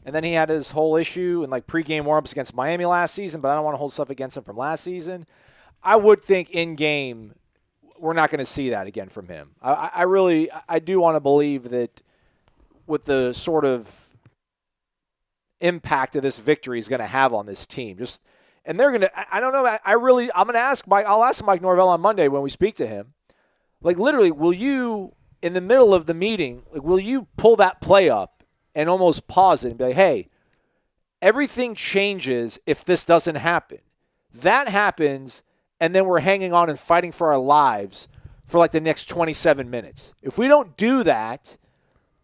S7: And then he had his whole issue in pregame warm-ups against Miami last season, but I don't want to hold stuff against him from last season. I would think in-game we're not going to see that again from him. I do want to believe that with the sort of impact that this victory is going to have on this team. And they're going to – I don't know. I'm going to ask Mike – I'll ask Mike Norvell on Monday when we speak to him. Literally, will you, in the middle of the meeting, will you pull that play up and almost pause it and be like, hey, everything changes if this doesn't happen. That happens, and then we're hanging on and fighting for our lives for the next 27 minutes. If we don't do that,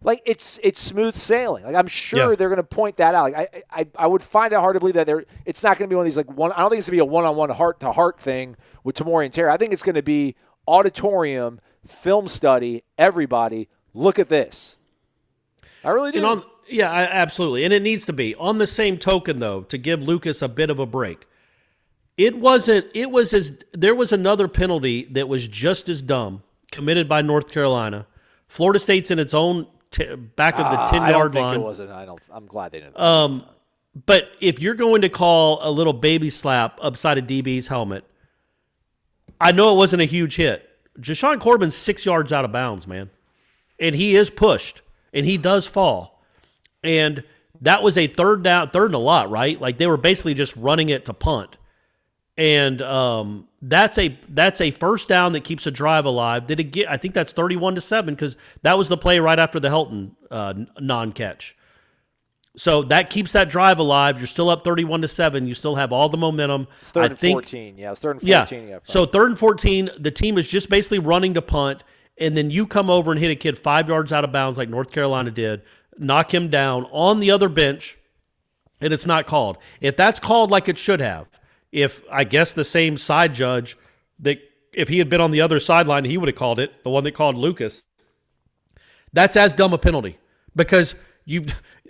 S7: Like it's smooth sailing. Like I'm sure
S6: Yeah.
S7: they're going to point that out. Like I would find it hard to believe that it's not going to be one of these like one. I don't think it's going to be a one-on-one heart-to-heart thing with Tamori and Terry. I think it's going to be auditorium, film study. Everybody, look at this. I really do.
S6: Absolutely, and it needs to be. On the same token, though, to give Lucas a bit of a break, there was another penalty that was just as dumb committed by North Carolina. Florida State's in its own back of the 10-yard line.
S7: I don't think it wasn't. I'm glad they didn't.
S6: But if you're going to call a little baby slap upside a DB's helmet, I know it wasn't a huge hit. Jashawn Corbin's 6 yards out of bounds, man. And he is pushed, and he does fall. And that was a third and a lot, right? Like they were basically just running it to punt. And that's a first down that keeps a drive alive. Did it get? I think that's 31-7 because that was the play right after the Helton non-catch. So that keeps that drive alive. You're still up 31-7. You still have all the momentum.
S7: It's third and 14. Yeah, it's third and 14.
S6: Yeah. So third and 14, the team is just basically running to punt, and then you come over and hit a kid 5 yards out of bounds like North Carolina did, knock him down on the other bench, and it's not called. If that's called like it should have, if I guess the same side judge, that if he had been on the other sideline, he would have called it, the one that called Lucas. That's as dumb a penalty because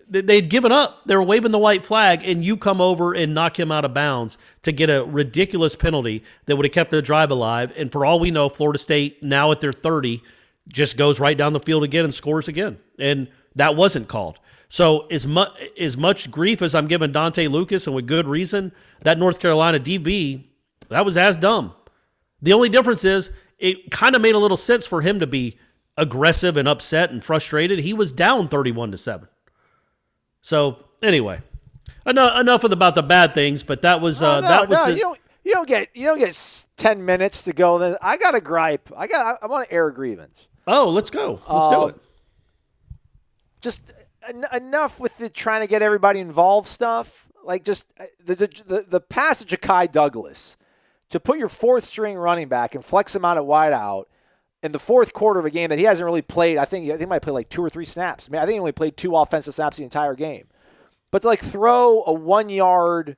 S6: they'd given up. They were waving the white flag, and you come over and knock him out of bounds to get a ridiculous penalty that would have kept the drive alive. And for all we know, Florida State, now at their 30, just goes right down the field again and scores again. And that wasn't called. So as much grief as I'm giving Dontae Lucas, and with good reason, that North Carolina DB, that was as dumb. The only difference is it kind of made a little sense for him to be aggressive and upset and frustrated. He was down 31-7. So anyway, enough about the bad things. But that was
S7: you don't get 10 minutes to go. Then I got a gripe. I want to air a grievance.
S6: Oh, let's go. Let's do it.
S7: Just enough with the trying to get everybody involved stuff. Like just the pass of Ja'Kai Douglas to put your fourth string running back and flex him out at wide out in the fourth quarter of a game that he hasn't really played. I think he might play like 2 or 3 snaps. I think he only played 2 offensive snaps the entire game. But to like throw a 1 yard,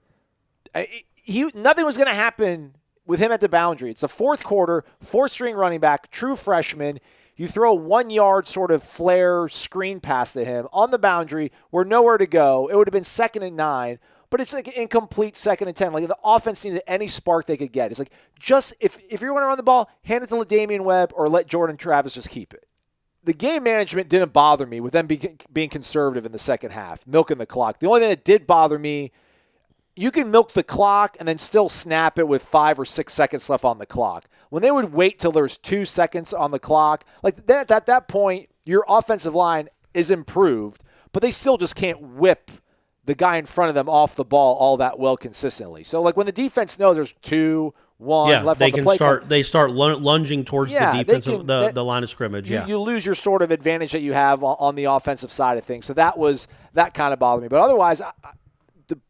S7: nothing was going to happen with him at the boundary. It's the fourth quarter, fourth string running back, true freshman. You throw a 1 yard sort of flare screen pass to him on the boundary. We're nowhere to go. It would have been 2nd and 9, but it's like an incomplete 2nd and 10. Like the offense needed any spark they could get. It's like just if you're going to run the ball, hand it to LaDamian Webb or let Jordan Travis just keep it. The game management didn't bother me with them being conservative in the second half, milking the clock. The only thing that did bother me, you can milk the clock and then still snap it with 5 or 6 seconds left on the clock. When they would wait till there's 2 seconds on the clock, like that, at that point, your offensive line is improved, but they still just can't whip the guy in front of them off the ball all that well consistently. So, like when the defense knows there's 2, 1 left on the play clock,
S6: they start lunging towards the defense, the line of scrimmage.
S7: You lose your sort of advantage that you have on the offensive side of things. So that kind of bothered me. But otherwise,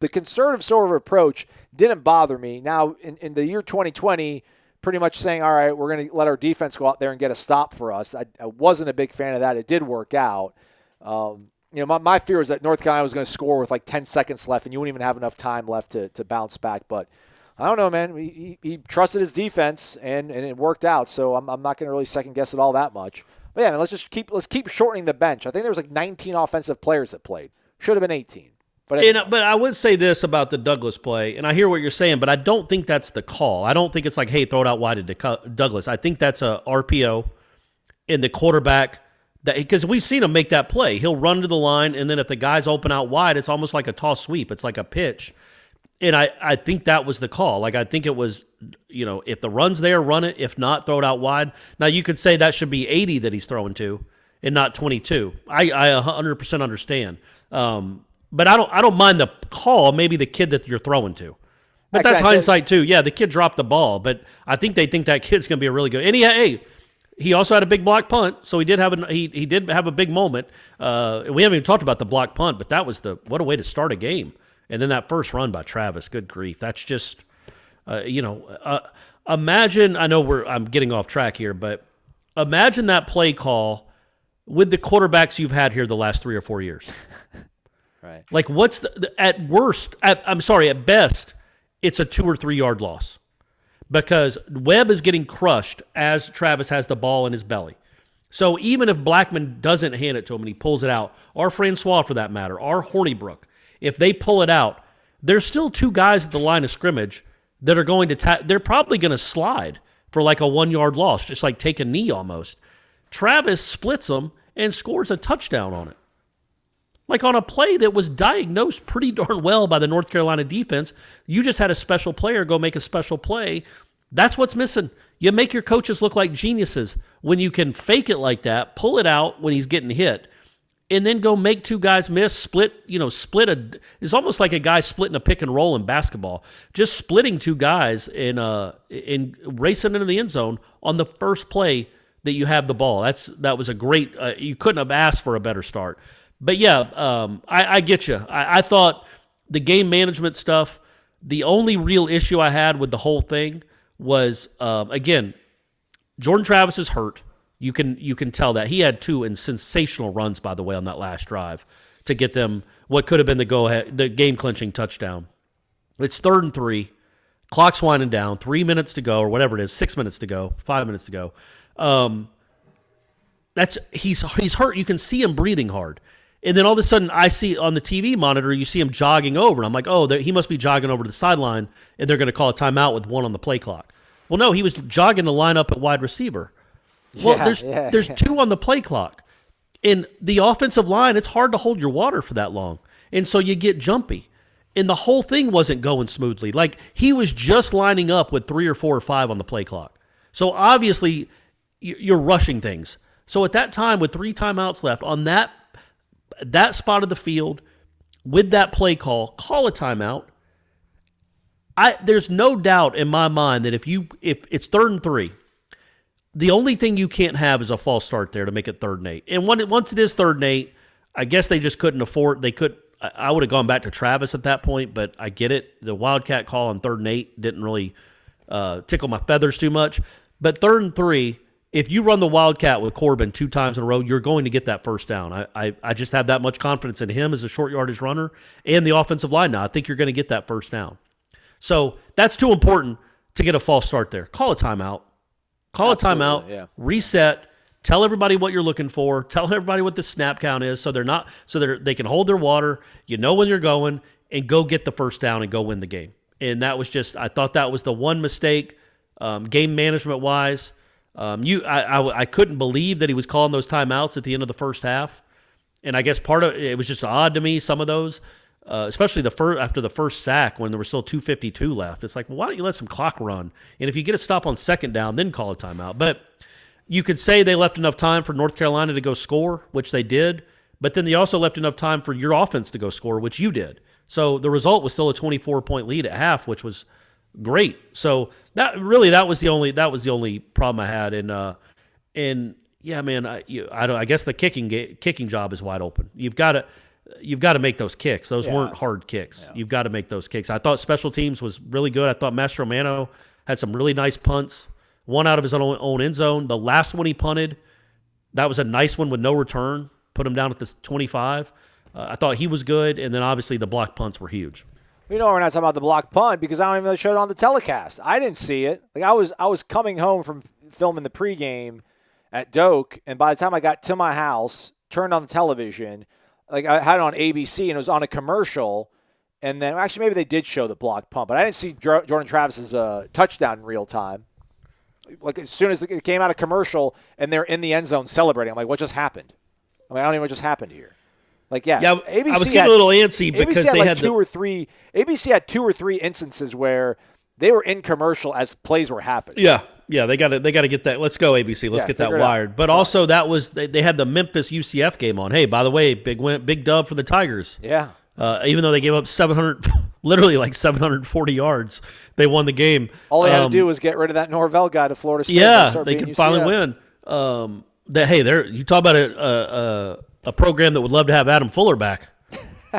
S7: the conservative sort of approach didn't bother me. Now, in the year 2020, pretty much saying, all right, we're going to let our defense go out there and get a stop for us. I wasn't a big fan of that. It did work out. My fear was that North Carolina was going to score with like 10 seconds left, and you wouldn't even have enough time left to bounce back. But I don't know, man. He trusted his defense, and it worked out. So I'm not going to really second guess it all that much. But yeah, man, let's keep shortening the bench. I think there was like 19 offensive players that played. Should have been 18. But
S6: I would say this about the Douglas play, and I hear what you're saying, but I don't think that's the call. I don't think it's like, hey, throw it out wide to Douglas. I think that's a RPO in the quarterback, because we've seen him make that play. He'll run to the line, and then if the guy's open out wide, it's almost like a toss sweep. It's like a pitch. And I think that was the call. Like I think it was, if the run's there, run it. If not, throw it out wide. Now you could say that should be 80 that he's throwing to and not 22. I 100% understand. But I don't mind the call, maybe the kid that you're throwing to. But that's hindsight too. Yeah, the kid dropped the ball, but I think they think that kid's going to be a really good. And he also had a big block punt, so he did have a big moment. We haven't even talked about the block punt, but that was what a way to start a game. And then that first run by Travis, good grief. That's just imagine, I know I'm getting off track here, but imagine that play call with the quarterbacks you've had here the last 3 or 4 years.
S7: Right.
S6: Like, what's at best, it's a 2 or 3 yard loss because Webb is getting crushed as Travis has the ball in his belly. So even if Blackman doesn't hand it to him and he pulls it out, or Francois for that matter, or Hornibrook, if they pull it out, there's still 2 guys at the line of scrimmage that are going to they're probably going to slide for like a 1 yard loss, just like take a knee almost. Travis splits them and scores a touchdown on it. Like on a play that was diagnosed pretty darn well by the North Carolina defense. You just had a special player go make a special play. That's what's missing. You make your coaches look like geniuses when you can fake it like that, pull it out when he's getting hit, and then go make 2 guys miss, split it's almost like a guy splitting a pick and roll in basketball. Just splitting 2 guys in racing into the end zone on the first play that you have the ball. That was a great you couldn't have asked for a better start. But yeah, I get you. I thought the game management stuff, the only real issue I had with the whole thing was, again, Jordan Travis is hurt. You can tell that. He had 2 sensational runs, by the way, on that last drive to get them what could have been the game-clinching touchdown. It's 3rd and 3. Clock's winding down. 3 minutes to go, or whatever it is. 6 minutes to go. 5 minutes to go. He's hurt. You can see him breathing hard. And then all of a sudden, I see on the TV monitor, you see him jogging over. And I'm like, oh, he must be jogging over to the sideline, and they're going to call a timeout with 1 on the play clock. Well, no, he was jogging to line up at wide receiver. Well, there's 2 on the play clock. And the offensive line, it's hard to hold your water for that long. And so you get jumpy. And the whole thing wasn't going smoothly. Like, he was just lining up with 3 or 4 or 5 on the play clock. So obviously, you're rushing things. So at that time, with 3 timeouts left, on that spot of the field, with that play call a timeout. There's no doubt in my mind that if it's 3rd and 3, the only thing you can't have is a false start there to make it 3rd and 8. And once it is 3rd and 8, I guess they just couldn't afford. I would have gone back to Travis at that point, but I get it. The Wildcat call on 3rd and 8 didn't really tickle my feathers too much. But 3rd and 3. If you run the Wildcat with Corbin 2 times in a row, you're going to get that first down. I just have that much confidence in him as a short yardage runner and the offensive line now. I think you're going to get that first down. So that's too important to get a false start there. Call a timeout.
S7: Yeah.
S6: Reset. Tell everybody what you're looking for. Tell everybody what the snap count is so they can hold their water. You know when you're going, and go get the first down and go win the game. And that was I thought that was the one mistake, game management wise. I couldn't believe that he was calling those timeouts at the end of the first half, and I guess part of it was just odd to me. Some of those, especially after the first sack when there was still 2:52 left. It's like, well, why don't you let some clock run? And if you get a stop on 2nd down, then call a timeout. But you could say they left enough time for North Carolina to go score, which they did. But then they also left enough time for your offense to go score, which you did. So the result was still a 24-point lead at half, which was great. So that was the only problem I had. And yeah, man, I guess the kicking job is wide open. You've got to make those kicks. Those weren't hard kicks. Yeah. You've got to make those kicks. I thought special teams was really good. I thought Mastromano had some really nice punts. One out of his own end zone. The last one he punted, that was a nice one with no return. Put him down at the 25. I thought he was good. And then obviously the block punts were huge.
S7: We know we're not talking about the block punt because I don't even show it on the telecast. I didn't see it. Like I was coming home from filming the pregame at Doak, and by the time I got to my house, turned on the television, like I had it on ABC, and it was on a commercial. And then actually maybe they did show the block punt, but I didn't see Jordan Travis's touchdown in real time. Like as soon as it came out of commercial and they're in the end zone celebrating, I'm like, what just happened? I mean, I don't even know what just happened here. Like, yeah,
S6: ABC I was getting a little antsy because
S7: ABC
S6: they had
S7: ABC had 2 or 3 instances where they were in commercial as plays were happening.
S6: Yeah, they got to get that. Let's go ABC. Let's get that wired. But also that was they had the Memphis UCF game on. Hey, by the way, big dub for the Tigers.
S7: Yeah.
S6: Even though they gave up 700, literally like 740 yards, they won the game.
S7: All they had to do was get rid of that Norvell guy to Florida State.
S6: Yeah, they could finally win. You talk about a program that would love to have Adam Fuller back.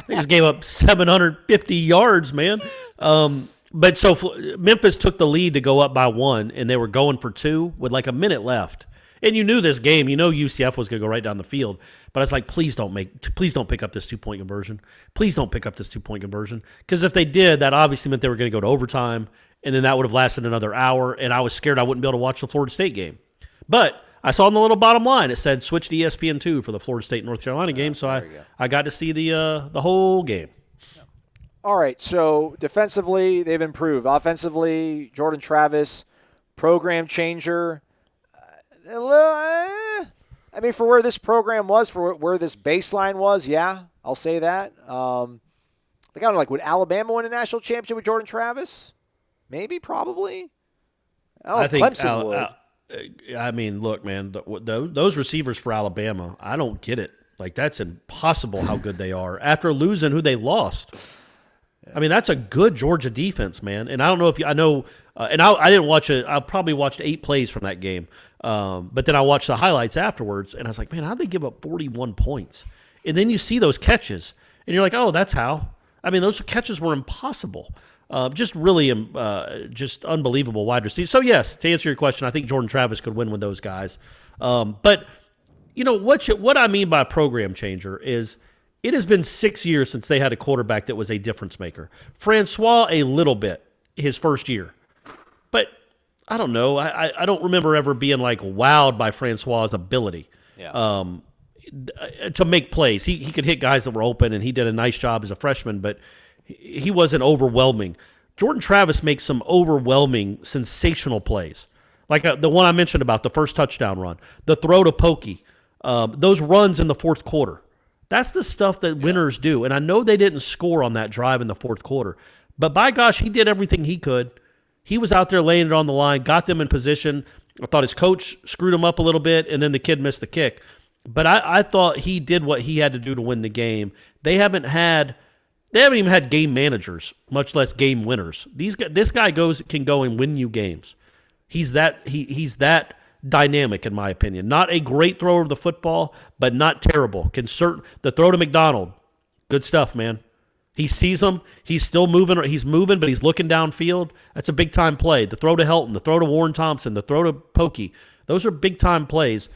S6: They just gave up 750 yards, man. But so Memphis took the lead to go up by 1, and they were going for 2 with like a minute left. And you knew this game. You know UCF was going to go right down the field. But I was like, please don't pick up this 2-point conversion. Please don't pick up this 2-point conversion. Because if they did, that obviously meant they were going to go to overtime, and then that would have lasted another hour, and I was scared I wouldn't be able to watch the Florida State game. But I saw in the little bottom line, it said switch to ESPN2 for the Florida State-North Carolina game, so I got to see the whole game.
S7: All right, so defensively, they've improved. Offensively, Jordan Travis, program changer. I mean, for where this program was, for where this baseline was, yeah, I'll say that. I don't know, would Alabama win a national championship with Jordan Travis? Maybe, probably. I think Clemson would.
S6: I mean, look, man, those receivers for Alabama, I don't get it. That's impossible how good they are after losing who they lost. I mean, that's a good Georgia defense, man. And I don't know if I didn't watch it. I probably watched 8 plays from that game. But then I watched the highlights afterwards, and I was like, man, how'd they give up 41 points? And then you see those catches, and you're like, oh, that's how. I mean, those catches were impossible. Just really just unbelievable wide receivers. So, yes, to answer your question, I think Jordan Travis could win with those guys. But, what I mean by program changer is it has been 6 years since they had a quarterback that was a difference maker. Francois, a little bit, his first year. But I don't know. I don't remember ever being wowed by Francois' ability to make plays. He could hit guys that were open, and he did a nice job as a freshman, but he wasn't overwhelming. Jordan Travis makes some overwhelming, sensational plays. Like the one I mentioned about, the first touchdown run, the throw to Pokey, those runs in the fourth quarter. That's the stuff that winners do. And I know they didn't score on that drive in the fourth quarter, but by gosh, he did everything he could. He was out there laying it on the line, got them in position. I thought his coach screwed him up a little bit, and then the kid missed the kick. But I thought he did what he had to do to win the game. They haven't even had game managers, much less game winners. This guy can go and win you games. He's that dynamic, in my opinion. Not a great thrower of the football, but not terrible. The throw to McDonald, good stuff, man. He sees him. He's still moving. He's moving, but he's looking downfield. That's a big-time play. The throw to Helton, the throw to Warren Thompson, the throw to Pokey. Those are big-time plays.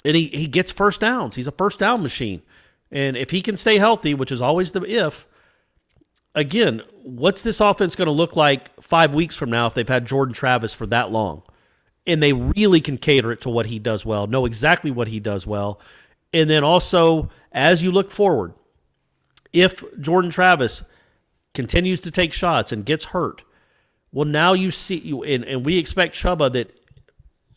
S6: And he gets first downs. He's a first-down machine. And if he can stay healthy, which is always the if, again, what's this offense going to look like 5 weeks from now if they've had Jordan Travis for that long? And they really can cater it to what he does well, know exactly what he does well. And then also, as you look forward, if Jordan Travis continues to take shots and gets hurt, well, now you see, and we expect Chubba that,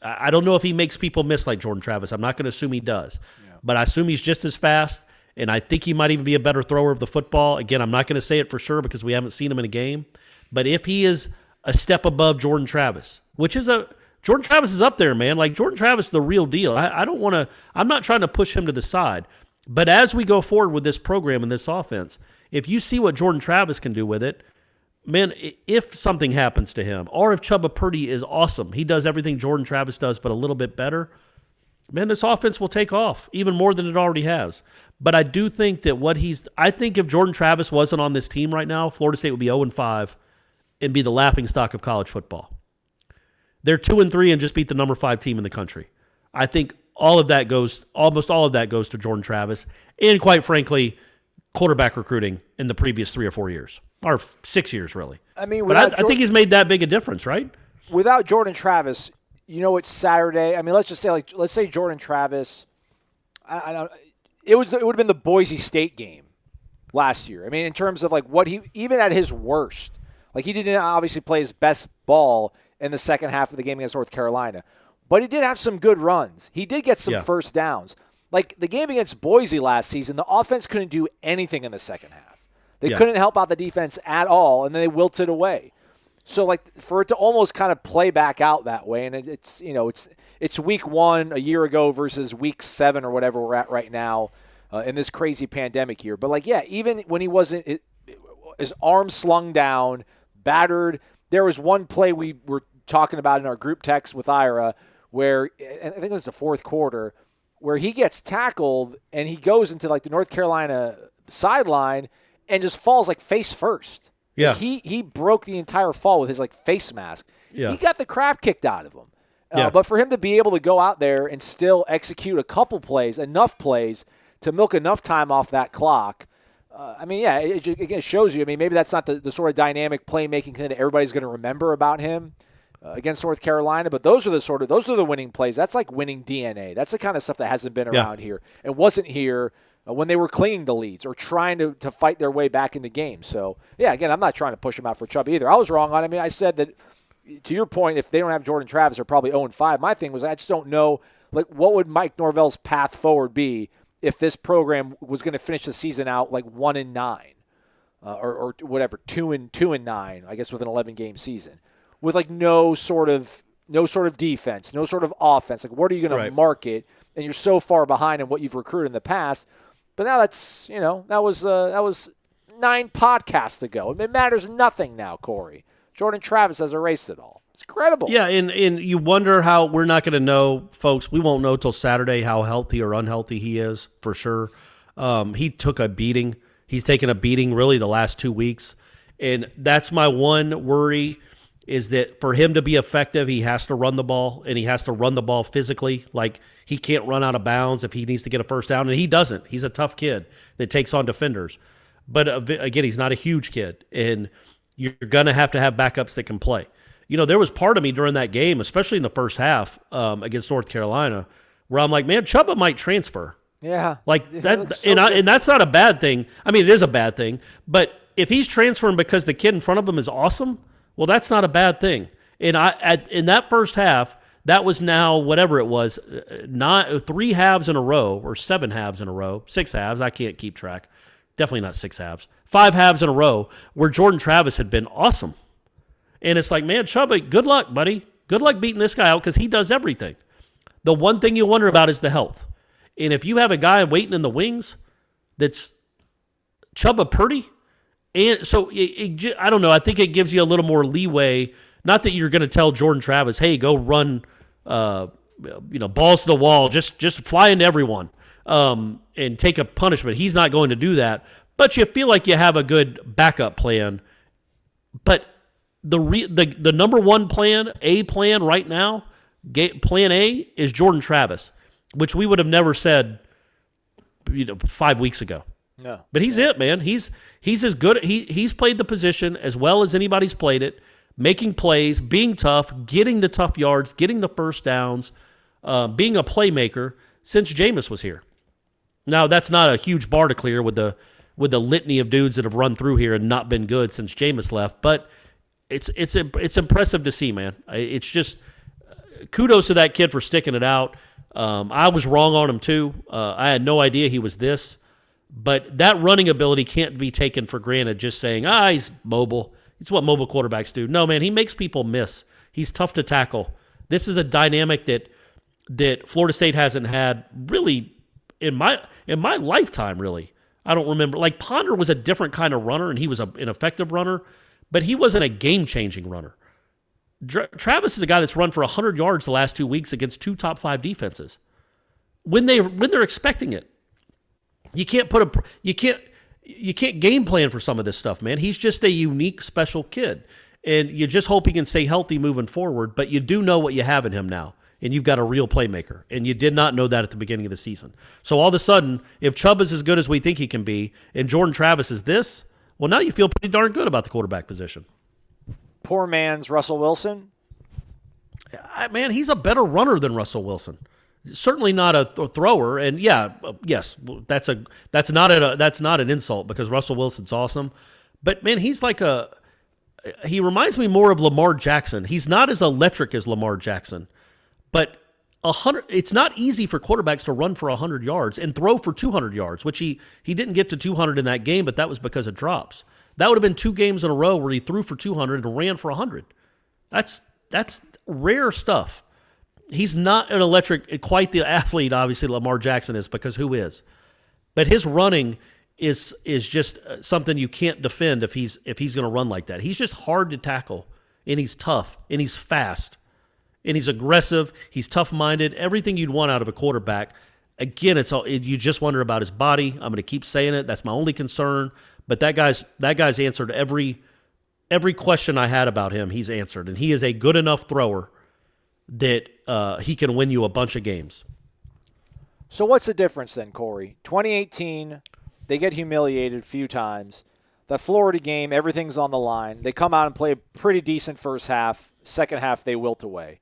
S6: I don't know if he makes people miss like Jordan Travis. I'm not going to assume he does. Yeah. But I assume he's just as fast, and I think he might even be a better thrower of the football. Again, I'm not going to say it for sure because we haven't seen him in a game. But if he is a step above Jordan Travis, Jordan Travis is up there, man. Jordan Travis is the real deal. I'm not trying to push him to the side. But as we go forward with this program and this offense, if you see what Jordan Travis can do with it, man, if something happens to him, or if Chubba Purdy is awesome, he does everything Jordan Travis does, but a little bit better, man, this offense will take off even more than it already has. But I do think that I think if Jordan Travis wasn't on this team right now, Florida State would be 0-5 and be the laughingstock of college football. They're 2-3 and just beat the number 5 team in the country. I think almost all of that goes to Jordan Travis, and quite frankly, quarterback recruiting in the previous 3 or 4 years, or 6 years, really. I mean, I think he's made that big a difference, right?
S7: Without Jordan Travis, it's Saturday. I mean, let's say Jordan Travis. It would have been the Boise State game last year. I mean, in terms of what he, even at his worst, he didn't obviously play his best ball in the second half of the game against North Carolina, but he did have some good runs. He did get some first downs. The game against Boise last season, the offense couldn't do anything in the second half. They couldn't help out the defense at all, and then they wilted away. So, for it to almost kind of play back out that way, and it's week 1 a year ago versus week 7 or whatever we're at right now in this crazy pandemic year. But, even when he wasn't his arms slung down, battered, there was one play we were talking about in our group text with Ira where, I think it was the fourth quarter, where he gets tackled and he goes into the North Carolina sideline and just falls face first. Yeah. He broke the entire fall with his face mask. Yeah. He got the crap kicked out of him.
S6: Yeah.
S7: But for him to be able to go out there and still execute a couple plays, enough plays to milk enough time off that clock, it shows you. I mean, maybe that's not the sort of dynamic playmaking thing that everybody's going to remember about him against North Carolina, but those are the winning plays. That's like winning DNA. That's the kind of stuff that hasn't been around here and wasn't here when they were clinging to leads or trying to fight their way back into games. So, yeah, again, I'm not trying to push him out for Chubb either. I was wrong on it. I mean, I said that, to your point, if they don't have Jordan Travis, they're probably 0-5. My thing was I just don't know, like, what would Mike Norvell's path forward be if this program was going to finish the season out like 1-9 or whatever, 2-9, I guess, with an 11-game season, with like no sort of defense, no sort of offense. Like, what are you going to market? And you're so far behind in what you've recruited in the past. But now that's, that was 9 podcasts ago. It matters nothing now, Corey. Jordan Travis has erased it all. It's incredible.
S6: Yeah, and you wonder how we're not going to know, folks. We won't know till Saturday how healthy or unhealthy he is, for sure. He took a beating. He's taken a beating really the last 2 weeks. And that's my one worry, is that for him to be effective, he has to run the ball, and he has to run the ball physically. Like, he can't run out of bounds if he needs to get a first down, and he doesn't. He's a tough kid that takes on defenders. But, again, he's not a huge kid, and you're going to have backups that can play. There was part of me during that game, especially in the first half against North Carolina, where I'm like, man, Chubba might transfer.
S7: Yeah.
S6: Like that, and that's not a bad thing. I mean, it is a bad thing, but if he's transferring because the kid in front of him is awesome, well, that's not a bad thing. And in that first half, that was now whatever it was, 3 halves in a row or 7 halves in a row, 6 halves. I can't keep track. Definitely not 6 halves. 5 halves in a row where Jordan Travis had been awesome. And it's like, man, Chubba, good luck, buddy. Good luck beating this guy out because he does everything. The one thing you wonder about is the health. And if you have a guy waiting in the wings that's Chubba Purdy, and so I don't know. I think it gives you a little more leeway. Not that you're going to tell Jordan Travis, hey, go run, balls to the wall, just fly into everyone and take a punishment. He's not going to do that. But you feel like you have a good backup plan. But the number one plan right now, plan A, is Jordan Travis, which we would have never said 5 weeks ago.
S7: No.
S6: But he's it, man. He's as good. He's played the position as well as anybody's played it, making plays, being tough, getting the tough yards, getting the first downs, being a playmaker since Jameis was here. Now, that's not a huge bar to clear with the litany of dudes that have run through here and not been good since Jameis left, but it's impressive to see, man. It's just kudos to that kid for sticking it out. I was wrong on him too. I had no idea he was this. But that running ability can't be taken for granted, just saying, he's mobile. It's what mobile quarterbacks do. No, man, he makes people miss. He's tough to tackle. This is a dynamic that Florida State hasn't had really in my lifetime, really. I don't remember. Like, Ponder was a different kind of runner, and he was an effective runner, but he wasn't a game-changing runner. Travis is a guy that's run for 100 yards the last 2 weeks against 2 top 5 defenses. When they're expecting it. You can't game plan for some of this stuff, man. He's just a unique, special kid. And you just hope he can stay healthy moving forward, but you do know what you have in him now, and you've got a real playmaker. And you did not know that at the beginning of the season. So all of a sudden, if Chubb is as good as we think he can be, and Jordan Travis is this, well, now you feel pretty darn good about the quarterback position.
S7: Poor man's Russell Wilson.
S6: Man, he's a better runner than Russell Wilson. Certainly not a thrower, and yes, that's not an insult because Russell Wilson's awesome, but man, he reminds me more of Lamar Jackson. He's not as electric as Lamar Jackson, but 100. It's not easy for quarterbacks to run for 100 yards and throw for 200 yards, which he didn't get to 200 in that game, but that was because of drops. That would have been 2 games in a row where he threw for 200 and ran for 100. That's rare stuff. He's not an electric, quite the athlete, obviously, Lamar Jackson is, because who is? But his running is just something you can't defend if he's going to run like that. He's just hard to tackle, and he's tough, and he's fast, and he's aggressive. He's tough-minded. Everything you'd want out of a quarterback. Again, you just wonder about his body. I'm going to keep saying it. That's my only concern. But that guy's answered every question I had about him. He's answered, and he is a good enough thrower that he can win you a bunch of games.
S7: So what's the difference then, Corey? 2018, they get humiliated a few times. That Florida game, everything's on the line. They come out and play a pretty decent first half. Second half, they wilt away.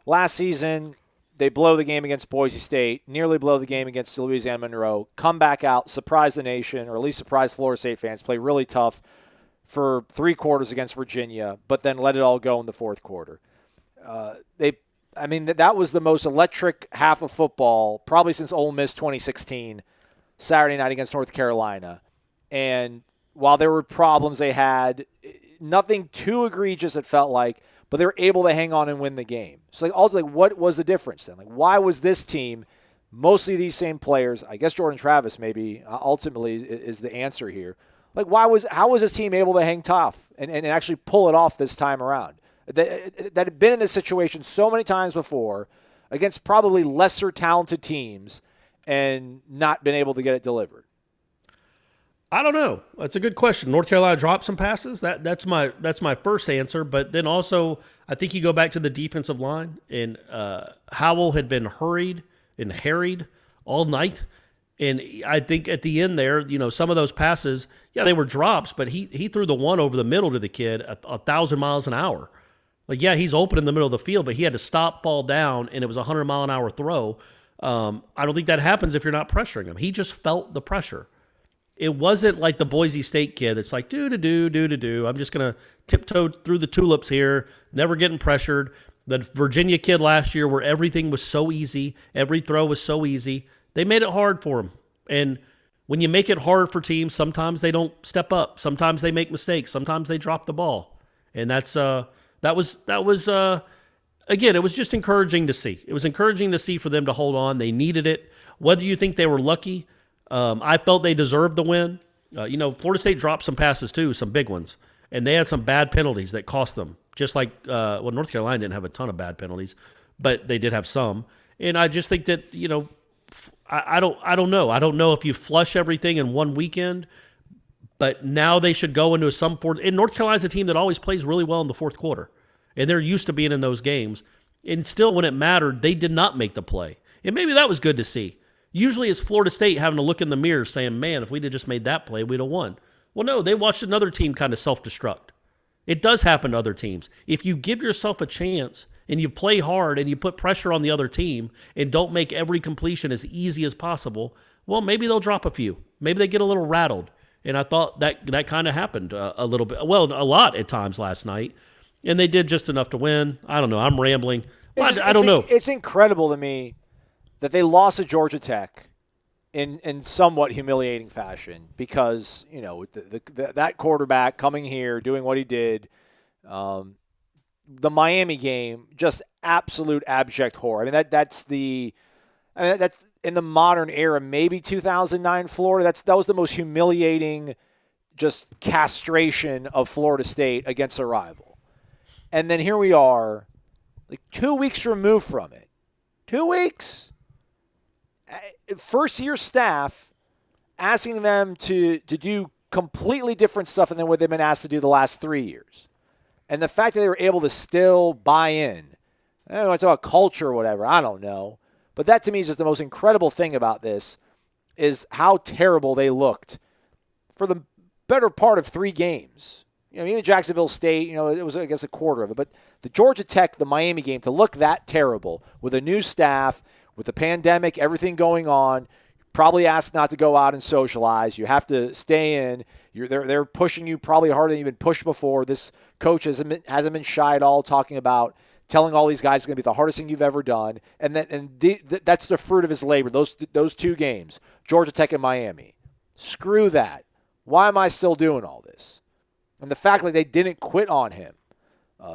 S7: Last season, they blow the game against Boise State, nearly blow the game against Louisiana Monroe, come back out, surprise the nation, or at least surprise Florida State fans, play really tough for 3 quarters against Virginia, but then let it all go in the fourth quarter. That was the most electric half of football probably since Ole Miss 2016, Saturday night against North Carolina. And while there were problems they had, nothing too egregious it felt like, but they were able to hang on and win the game. So ultimately, what was the difference then? Why was this team, mostly these same players, I guess Jordan Travis maybe ultimately is the answer here. How was this team able to hang tough and actually pull it off this time around? That had been in this situation so many times before against probably lesser talented teams and not been able to get it delivered.
S6: I don't know. That's a good question. North Carolina dropped some passes. That's my first answer. But then also, I think you go back to the defensive line, and Howell had been hurried and harried all night. And I think at the end there, some of those passes, yeah, they were drops, but he threw the one over the middle to the kid at 1,000 miles an hour. He's open in the middle of the field, but he had to stop, fall down, and it was a 100-mile-an-hour throw. I don't think that happens if you're not pressuring him. He just felt the pressure. It wasn't like the Boise State kid that's like, do. I'm just going to tiptoe through the tulips here, never getting pressured. The Virginia kid last year where everything was so easy, every throw was so easy, they made it hard for him. And when you make it hard for teams, sometimes they don't step up. Sometimes they make mistakes. Sometimes they drop the ball. And that was again, it was just encouraging to see. It was encouraging to see for them to hold on. They needed it. Whether you think they were lucky, I felt they deserved the win. Florida State dropped some passes too, some big ones. And they had some bad penalties that cost them. Just like, North Carolina didn't have a ton of bad penalties, but they did have some. And I just think that, I don't know. I don't know if you flush everything in one weekend, but now they should go into some fourth. And North Carolina's a team that always plays really well in the fourth quarter. And they're used to being in those games. And still, when it mattered, they did not make the play. And maybe that was good to see. Usually it's Florida State having to look in the mirror saying, man, if we'd have just made that play, we'd have won. Well, no, they watched another team kind of self-destruct. It does happen to other teams. If you give yourself a chance and you play hard and you put pressure on the other team and don't make every completion as easy as possible, well, maybe they'll drop a few. Maybe they get a little rattled. And I thought that kind of happened a little bit. Well, a lot at times last night. And they did just enough to win. I don't know. I'm rambling. I don't know.
S7: It's incredible to me that they lost to Georgia Tech in somewhat humiliating fashion because, that quarterback coming here, doing what he did, the Miami game, just absolute abject horror. I mean, that's in the modern era, maybe 2009 Florida. That was the most humiliating just castration of Florida State against a rival. And then here we are, 2 weeks removed from it. 2 weeks. First-year staff asking them to do completely different stuff than what they've been asked to do the last 3 years. And the fact that they were able to still buy in, I don't know, it's about culture or whatever, I don't know. But that to me is just the most incredible thing about this is how terrible they looked for the better part of 3 games. Even Jacksonville State, it was, I guess, a quarter of it. But the Georgia Tech, the Miami game, to look that terrible with a new staff, with the pandemic, everything going on, probably asked not to go out and socialize. You have to stay in. They're pushing you probably harder than you've been pushed before. This coach hasn't been shy at all talking about telling all these guys it's going to be the hardest thing you've ever done. And that's the fruit of his labor, those 2 games, Georgia Tech and Miami. Screw that. Why am I still doing all this? And the fact that they didn't quit on him,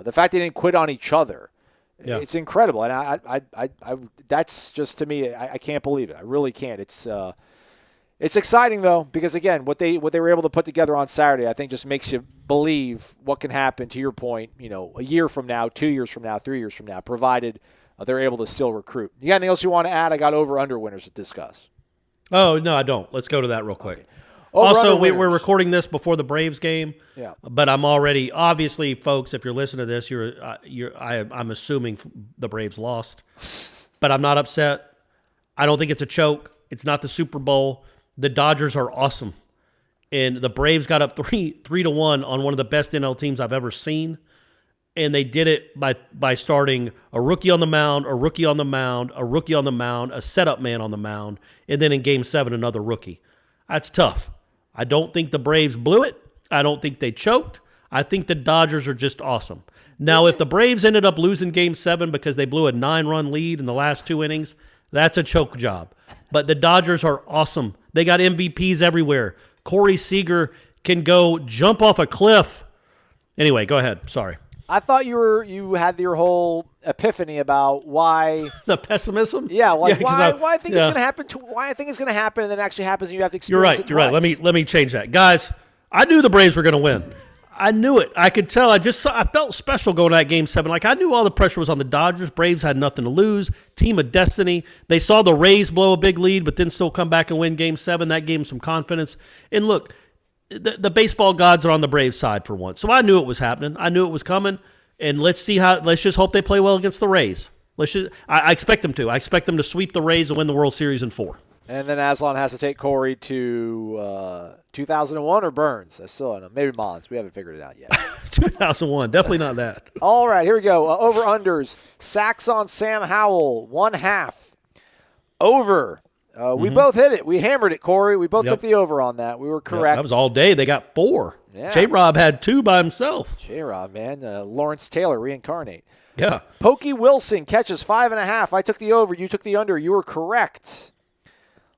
S7: the fact they didn't quit on each other, it's incredible. And I that's just, to me, I can't believe it. I really can't. It's exciting though, because again, what they were able to put together on Saturday, I think just makes you believe what can happen. To your point, a year from now, 2 years from now, 3 years from now, provided they're able to still recruit. You got anything else you want to add? I got over/under winners to discuss.
S6: Oh no, I don't. Let's go to that real quick. Also,
S7: winners.
S6: we're recording this before the Braves game.
S7: Yeah.
S6: But I'm already, obviously, folks, if you're listening to this, I'm assuming the Braves lost. But I'm not upset. I don't think it's a choke. It's not the Super Bowl. The Dodgers are awesome. And the Braves got up 3-1 on one of the best NL teams I've ever seen. And they did it by starting a rookie on the mound, a rookie on the mound, a rookie on the mound, a setup man on the mound, and then in Game 7, another rookie. That's tough. I don't think the Braves blew it. I don't think they choked. I think the Dodgers are just awesome. Now, if the Braves ended up losing Game 7 because they blew a 9-run lead in the last 2 innings, that's a choke job. But the Dodgers are awesome. They got MVPs everywhere. Corey Seager can go jump off a cliff. Anyway, go ahead. Sorry.
S7: I thought you had your whole epiphany about why
S6: the pessimism.
S7: Yeah, like why I think it's
S6: yeah.
S7: going to happen. Why I think it's going to happen, and then it actually happens, and you have to experience it.
S6: You're right. Let me change that, guys. I knew the Braves were going to win. I knew it. I could tell. I felt special going to that Game 7. Like, I knew all the pressure was on the Dodgers. Braves had nothing to lose. Team of destiny. They saw the Rays blow a big lead, but then still come back and win Game 7. That gave them some confidence. And look, the baseball gods are on the Braves side for once. So I knew it was happening. I knew it was coming. And let's just hope they play well against the Rays. I expect them to. I expect them to sweep the Rays and win the World Series in 4.
S7: And then Aslan has to take Corey to 2001 or Burns. I still don't know. Maybe Mons. We haven't figured it out yet.
S6: 2001. Definitely not that.
S7: All right, here we go. Over-unders. Sacks on Sam Howell, 1/2. Over. We both hit it. We hammered it, Corey. We both took the over on that. We were correct.
S6: Yeah, that was all day. They got 4.
S7: Yeah.
S6: J-Rob had 2 by himself.
S7: J-Rob, man. Lawrence Taylor, reincarnate.
S6: Yeah.
S7: Pokey Wilson catches 5.5. I took the over. You took the under. You were correct.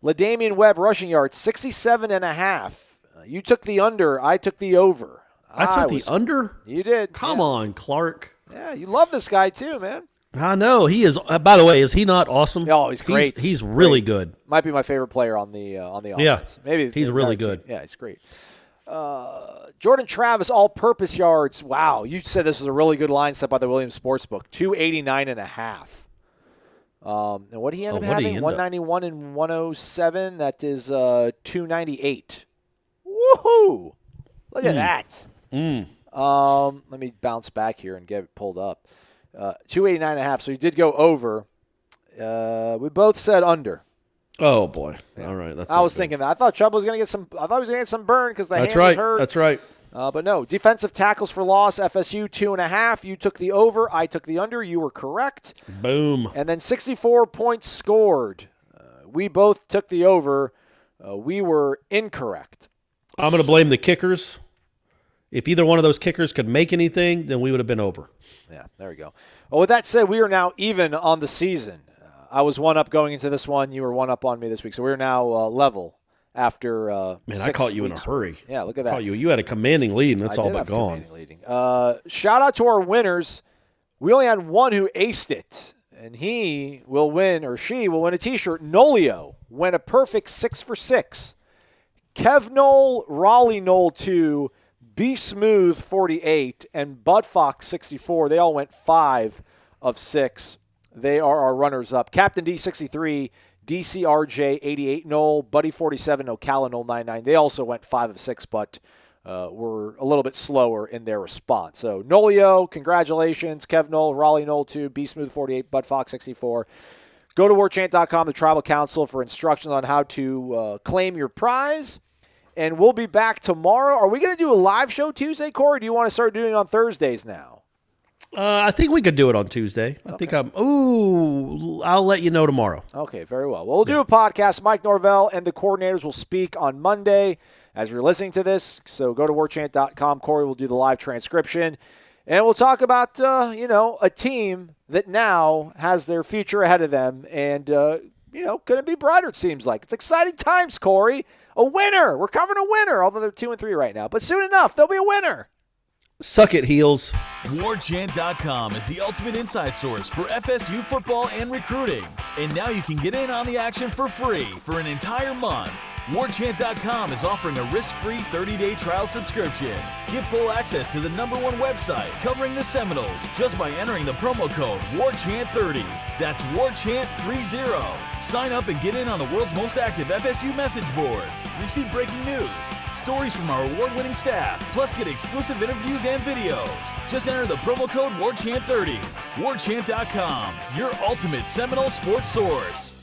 S7: LaDamian Webb rushing yards, 67.5. You took the under. I took the over.
S6: I took the under?
S7: You did.
S6: Come on, Clark.
S7: Yeah, you love this guy too, man.
S6: I know. He is, by the way, is he not awesome?
S7: Oh, he's great.
S6: He's really good.
S7: Might be my favorite player on the offense.
S6: Yeah.
S7: Maybe
S6: he's really good.
S7: Yeah, he's great. Jordan Travis, all-purpose yards. Wow, you said this was a really good line set by the Williams Sportsbook. 289.5. And what did he end up having? 191 and 107. That is 298. Woohoo! Look at that. Let me bounce back here and get it pulled up. 289.5. So he did go over. We both said under.
S6: Oh boy! Yeah. All right,
S7: I was thinking that. I thought Chubb was going to get some. I thought he was going to get some burn because the hand was hurt.
S6: That's right.
S7: But no, defensive tackles for loss. FSU 2.5. You took the over. I took the under. You were correct.
S6: Boom.
S7: And then 64 points scored. We both took the over. We were incorrect.
S6: I'm going to blame the kickers. If either one of those kickers could make anything, then we would have been over.
S7: Yeah, there we go. Well, with that said, we are now even on the season. I was 1 up going into this one. You were 1 up on me this week. So we're now level after
S6: Man,
S7: 6
S6: I caught you
S7: weeks.
S6: in a hurry.
S7: Yeah, look at that.
S6: You had a commanding lead, and that's all but gone.
S7: Shout out to our winners. We only had one who aced it, and he will win, or she will win a T-shirt. Nolio went a perfect 6 for 6. Kev Knoll, Raleigh Knoll 2, Be Smooth 48, and Bud Fox 64. They all went 5 of 6. They are our runners-up. Captain D 63, DCRJ 88, Knoll, Buddy 47, Ocala Knoll 99. They also went 5 of 6, but were a little bit slower in their response. So Nolio, congratulations. Kev Knoll, Raleigh Knoll 2, Be Smooth 48, Bud Fox 64. Go to warchant.com, the Tribal Council, for instructions on how to claim your prize. And we'll be back tomorrow. Are we going to do a live show Tuesday, Corey? Or do you want to start doing it on Thursdays now?
S6: I think we could do it on Tuesday. I'll let you know tomorrow.
S7: Okay, very well. We'll do a podcast. Mike Norvell and the coordinators will speak on Monday as you're listening to this. So go to warchant.com. Corey will do the live transcription. And we'll talk about, a team that now has their future ahead of them and, couldn't be brighter, it seems like. It's exciting times, Corey. A winner. We're covering a winner, although they're 2-3 right now. But soon enough, there'll be a winner.
S6: Suck it, heels.
S4: Warchant.com is the ultimate inside source for FSU football and recruiting. And now you can get in on the action for free for an entire month. Warchant.com is offering a risk-free 30-day trial subscription. Get full access to the #1 website covering the Seminoles just by entering the promo code WARCHANT30. That's WARCHANT30. Sign up and get in on the world's most active FSU message boards. Receive breaking news, stories from our award-winning staff, plus get exclusive interviews and videos. Just enter the promo code WARCHANT30. Warchant.com, your ultimate Seminole sports source.